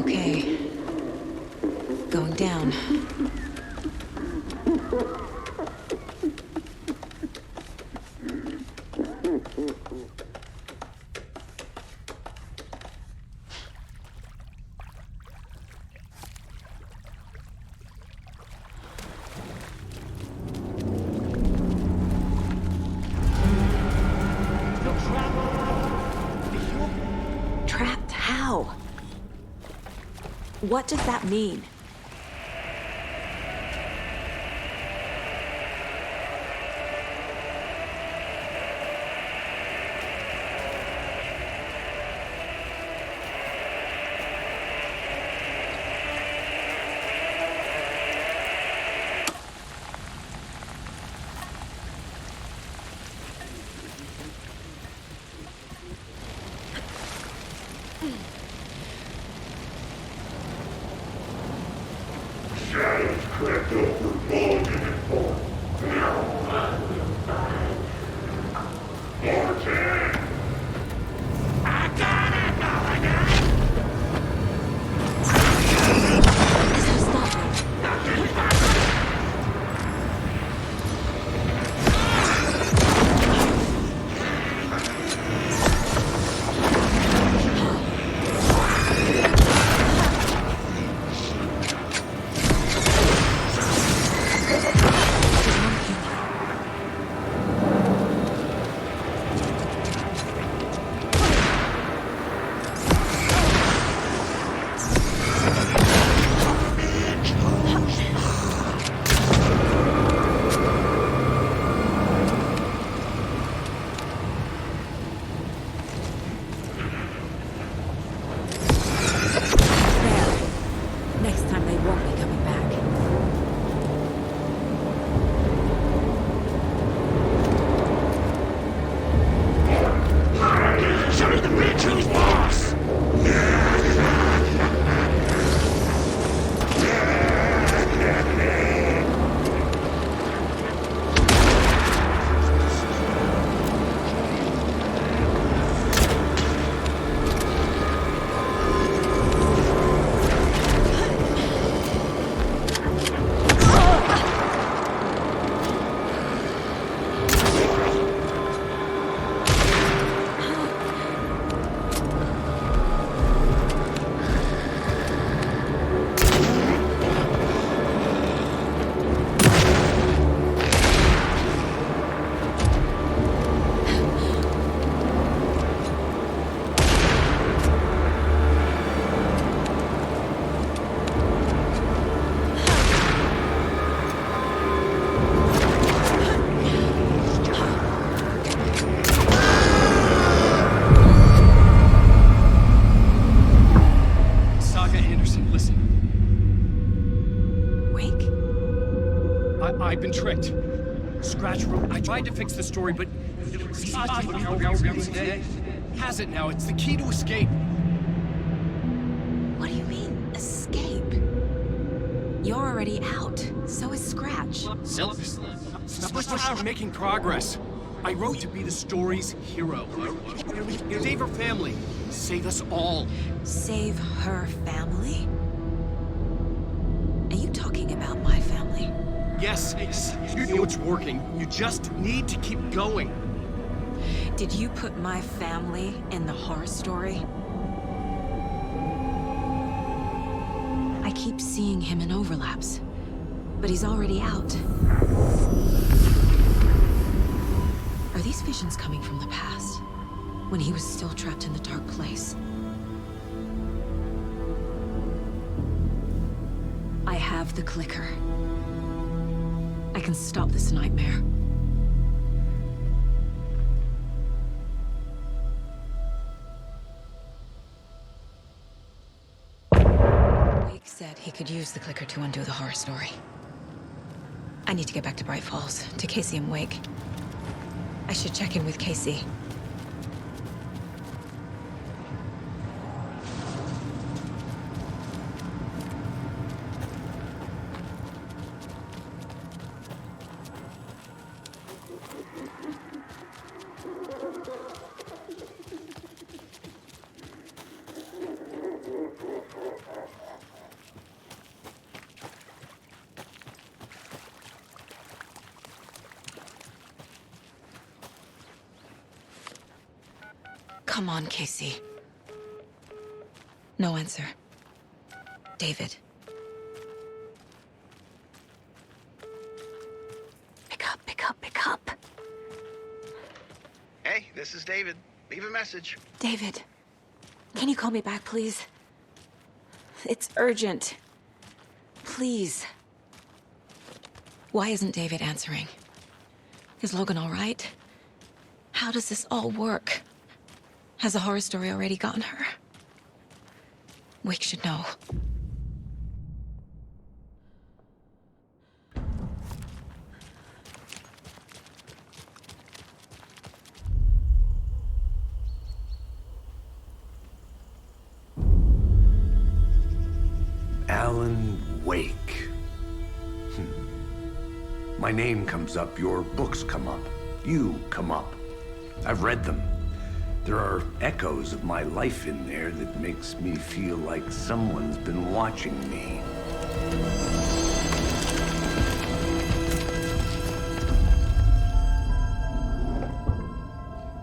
Okay. Going down. What does that mean? Shadows crept over Mulligan and Thorpe. Now I will find Martin! I got it, Mulligan! Saga Anderson, listen. Wake? I've been tricked. Scratch Room. I tried to fix the story, but has it now. It's the key to escape. What do you mean, escape? You're already out. So is Scratch. We're making progress. I wrote to be the story's hero. Save her family. Save us all. Save her family? Are you talking about my family? Yes, you know it's working. You just need to keep going. Did you put my family in the horror story? I keep seeing him in overlaps, but he's already out. Are these visions coming from the past, when he was still trapped in the dark place? I have the clicker. I can stop this nightmare. Wake said he could use the clicker to undo the horror story. I need to get back to Bright Falls, to Casey and Wake. I should check in with Casey. Come on, Casey. No answer. David. Pick up, pick up, pick up. Hey, this is David. Leave a message. David, can you call me back, please? It's urgent. Please. Why isn't David answering? Is Logan all right? How does this all work? Has the horror story already gotten her? Wake should know. Alan Wake. My name comes up, your books come up, you come up. I've read them. There are echoes of my life in there that makes me feel like someone's been watching me.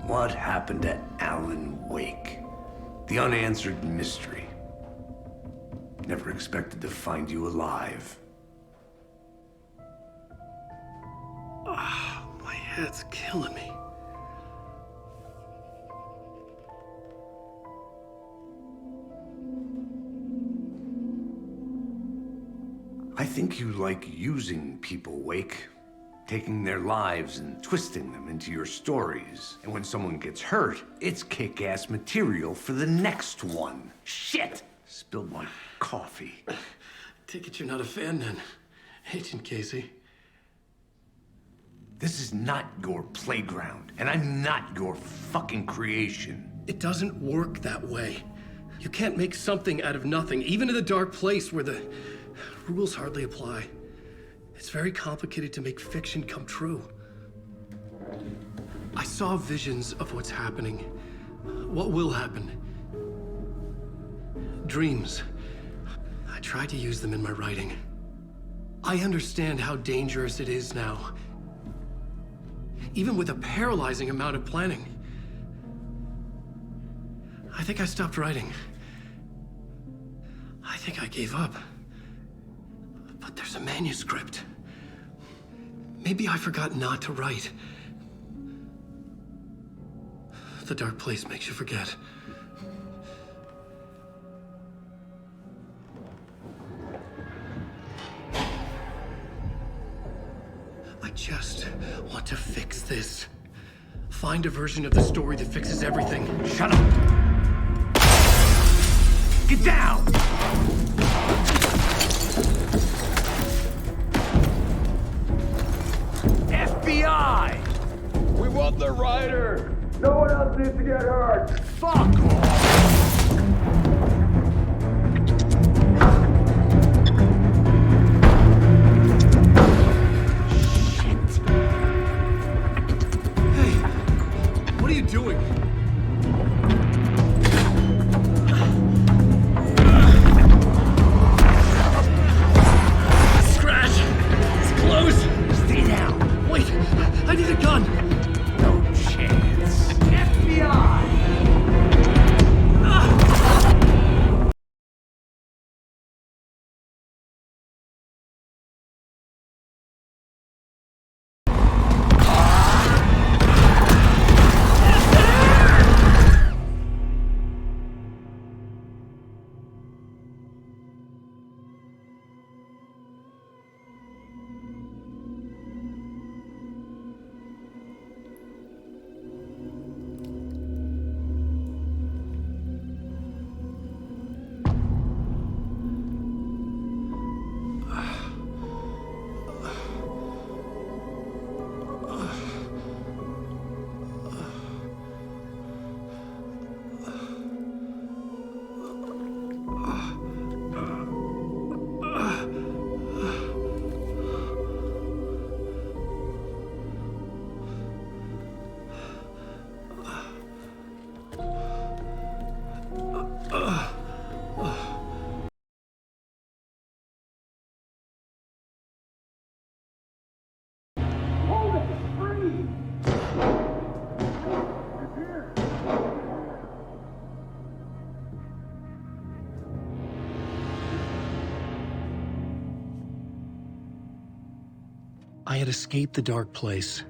What happened to Alan Wake? The unanswered mystery. Never expected to find you alive. My head's killing me. I think you like using people, Wake. Taking their lives and twisting them into your stories. And when someone gets hurt, it's kick-ass material for the next one. Shit! Spilled my coffee. Take it you're not a fan then, Agent Casey. This is not your playground, and I'm not your fucking creation. It doesn't work that way. You can't make something out of nothing, even in a dark place where the rules hardly apply. It's very complicated to make fiction come true. I saw visions of what's happening, what will happen. Dreams. I tried to use them in my writing. I understand how dangerous it is now. Even with a paralyzing amount of planning. I think I stopped writing. I think I gave up. But there's a manuscript. Maybe I forgot not to write. The dark place makes you forget. I just want to fix this. Find a version of the story that fixes everything. Shut up! Get down! FBI! We want the writer! No one else needs to get hurt! Fuck off! What are you doing? Scratch! It's close! Stay down! Wait! I need a gun! No chance. FBI! I had escaped the dark place.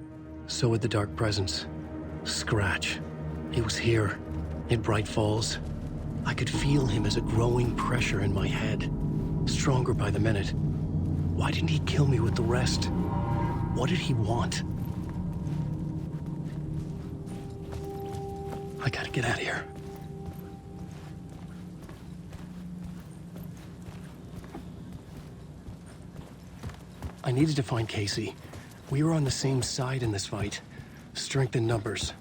So had the dark presence. Scratch. It was here, in Bright Falls. I could feel him as a growing pressure in my head, stronger by the minute. Why didn't he kill me with the rest? What did he want? I gotta get out of here. I needed to find Casey. We were on the same side in this fight. Strength in numbers.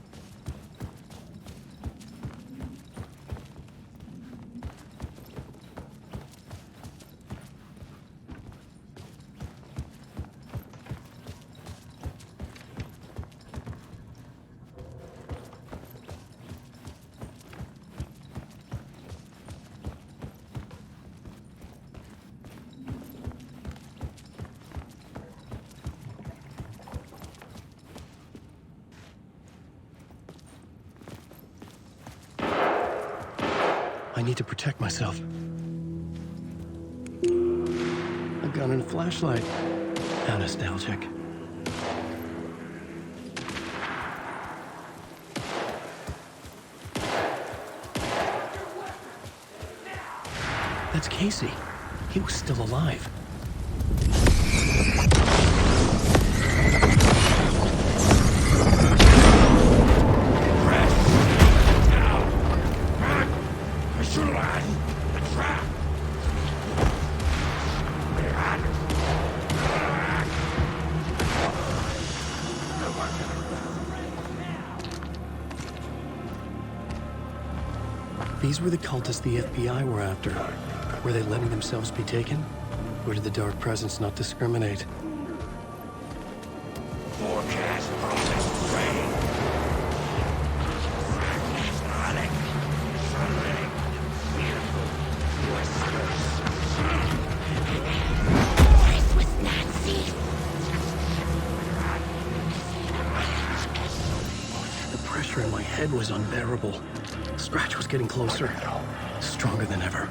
I need to protect myself. A gun and a flashlight. How nostalgic. That's Casey. He was still alive. These were the cultists the FBI were after. Were they letting themselves be taken? Or did the Dark Presence not discriminate? Forecast process rain. Sonic. Sunlight. Fearful. Whispers. Voice with Nancy. The pressure in my head was unbearable. Scratch was getting closer, stronger than ever.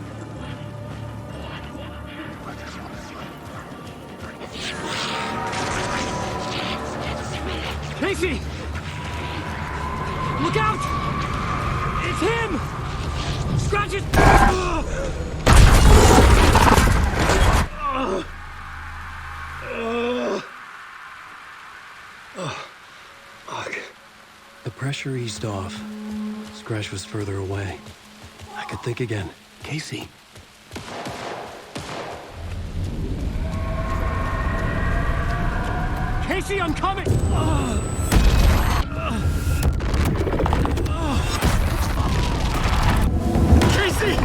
Casey! Look out! It's him! Scratch it! The pressure eased off. Scratch was further away. I could think again. Casey. Casey, I'm coming! Casey!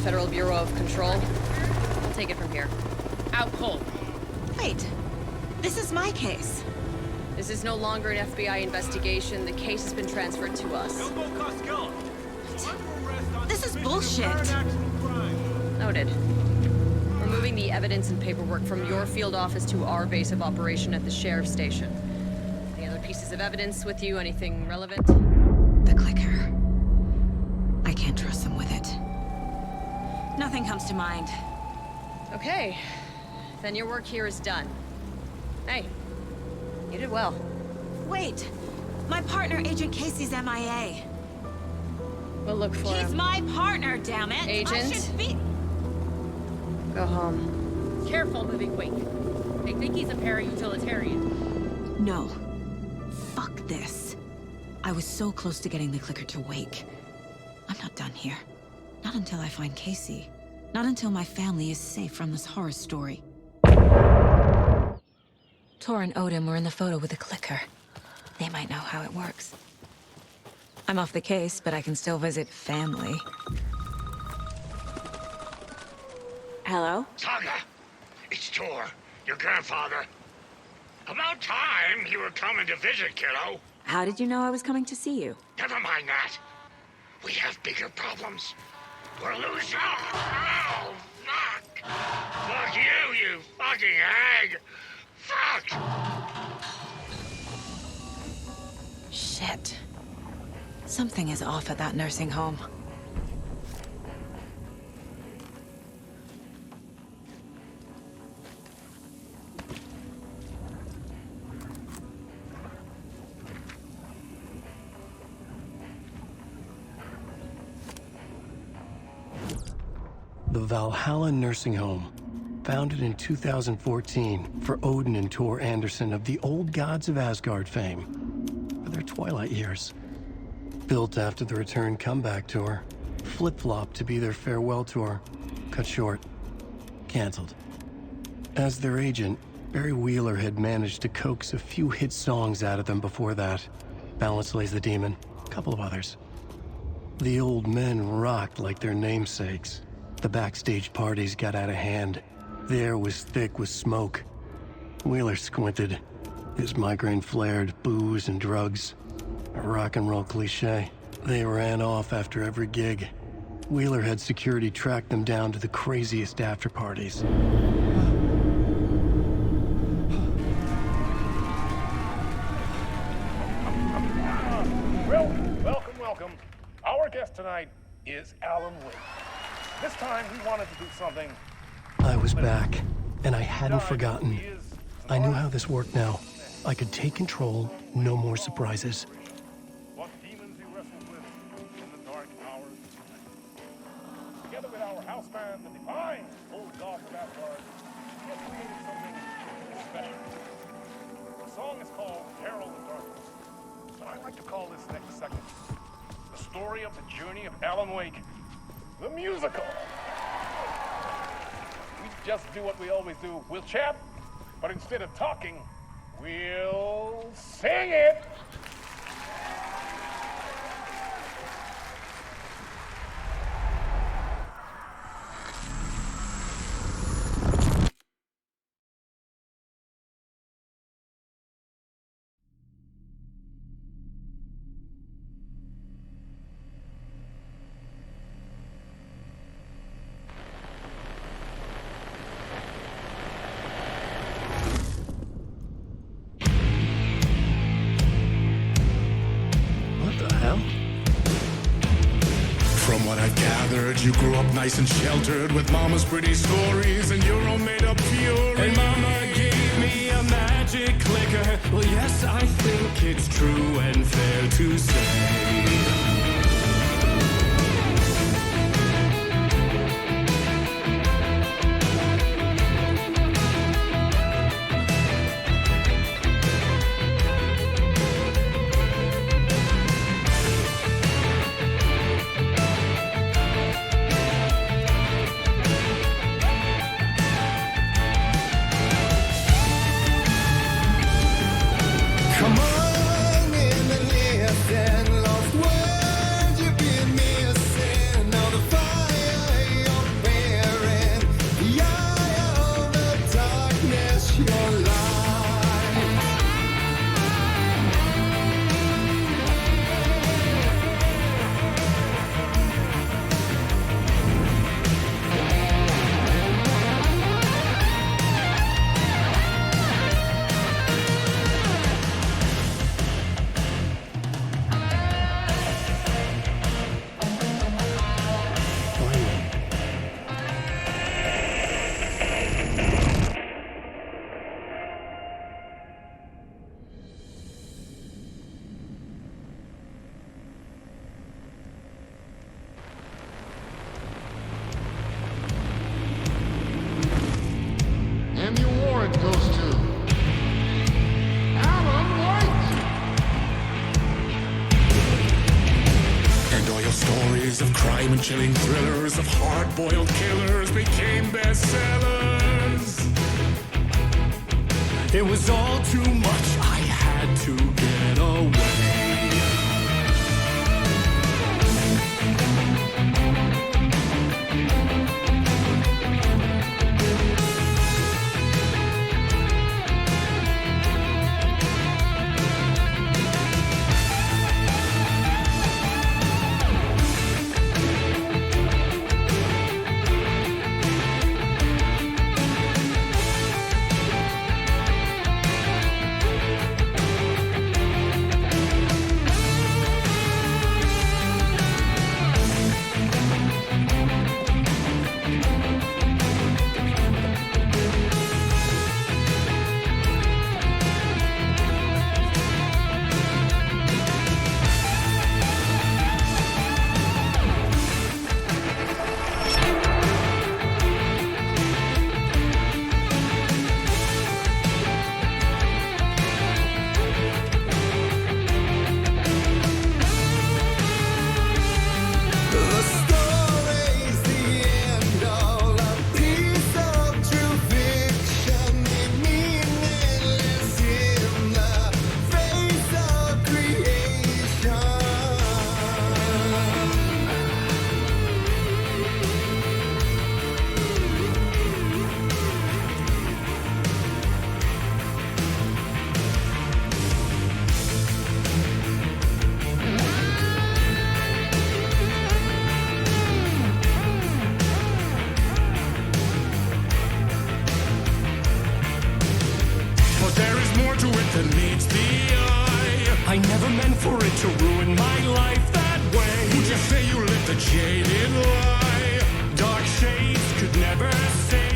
Federal Bureau of Control. I'll take it from here. Out cold. Wait. This is my case. This is no longer an FBI investigation. The case has been transferred to us. This is bullshit. Noted. We're moving the evidence and paperwork from your field office to our base of operation at the sheriff's station. Any other pieces of evidence with you? Anything relevant? The clicker. I can't trust them with it. Nothing comes to mind. Okay. Then your work here is done. Hey, you did well. Wait. My partner, Agent Casey's MIA. We'll look for him. He's my partner, damn it! Agent? I should be... Go home. Careful, moving wake. They think he's a para-utilitarian. No. Fuck this. I was so close to getting the clicker to wake. I'm not done here. Not until I find Casey. Not until my family is safe from this horror story. Tor and Odin were in the photo with the clicker. They might know how it works. I'm off the case, but I can still visit family. Hello? Saga, it's Tor, your grandfather. About time you were coming to visit, kiddo. How did you know I was coming to see you? Never mind that. We have bigger problems. We're losing. Oh, fuck! Fuck you, you fucking hag! Fuck! Shit. Something is off at that nursing home. The Valhalla Nursing Home, founded in 2014 for Odin and Tor Anderson of the Old Gods of Asgard fame, for their twilight years. Built after the return comeback tour, flip-flopped to be their farewell tour, cut short, canceled. As their agent, Barry Wheeler had managed to coax a few hit songs out of them before that. Balance Lays the Demon, a couple of others. The old men rocked like their namesakes. The backstage parties got out of hand. The air was thick with smoke. Wheeler squinted. His migraine flared, booze and drugs. A rock and roll cliche. They ran off after every gig. Wheeler had security track them down to the craziest after parties. Well, welcome. Our guest tonight is Alan Wake. This time, we wanted to do something. I was back, and I hadn't forgotten. I knew how this worked now. I could take control, no more surprises. What demons he wrestled with in the dark hours of the night. Together with our house band, the divine Old Gods of Asgard, we have created something special. The song is called Herald of Darkness. But I'd like to call this next segment the story of the journey of Alan Wake. The musical. We just do what we always do. We'll chat, but instead of talking, we'll sing it. From what I've gathered, you grew up nice and sheltered with mama's pretty stories and your own made-up fury. And mama gave me a magic clicker. Well, yes, I think it's true and fair to say. Of crime and chilling thrillers of hard-boiled killers became bestsellers. It was all too much. I had to get away. to ruin my life that way. Would you say you lived a jaded lie? Dark shades could never save.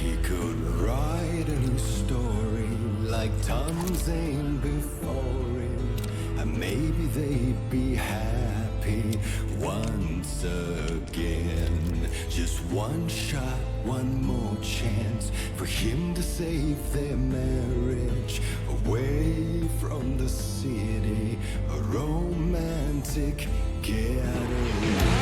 He could write a new story like Tom Zane before it, and maybe they'd be happy once again. Just one shot, one more chance for him to save their marriage. Away from the city, a romantic getaway.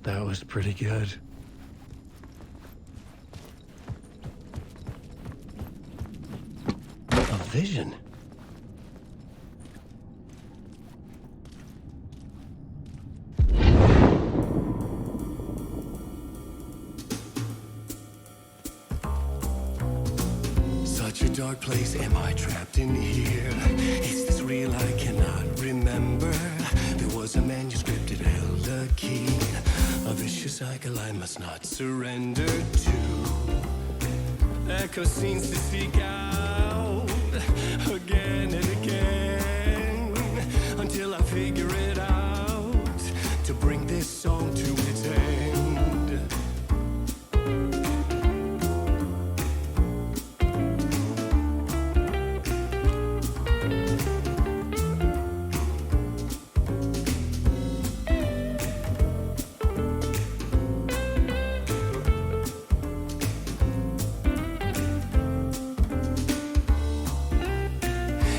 That was pretty good. A vision. Such a dark place, am I trapped in here? Is this real? I cannot remember. There was a manuscript, it held a key. A vicious cycle I must not surrender to. Echo scenes to seek out again and again until I figure it out to bring this song to its end.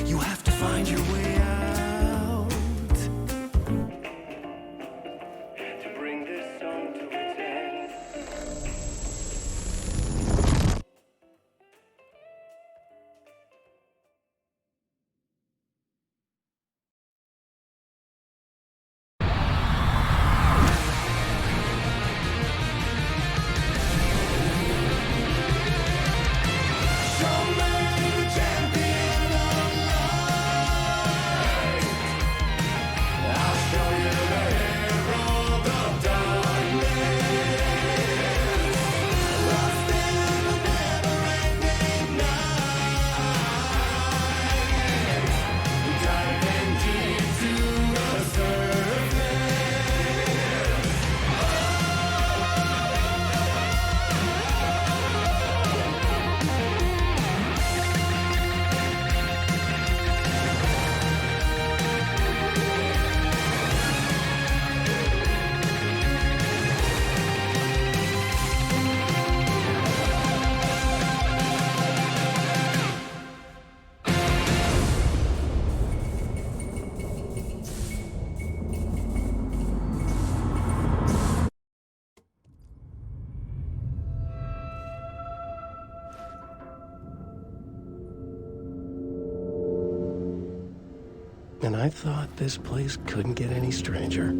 You have to find your way out to bring this song to its end. And I thought this place couldn't get any stranger.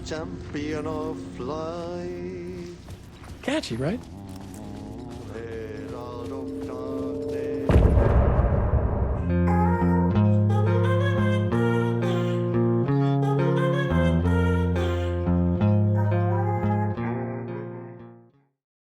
Champion of light. Catchy, right?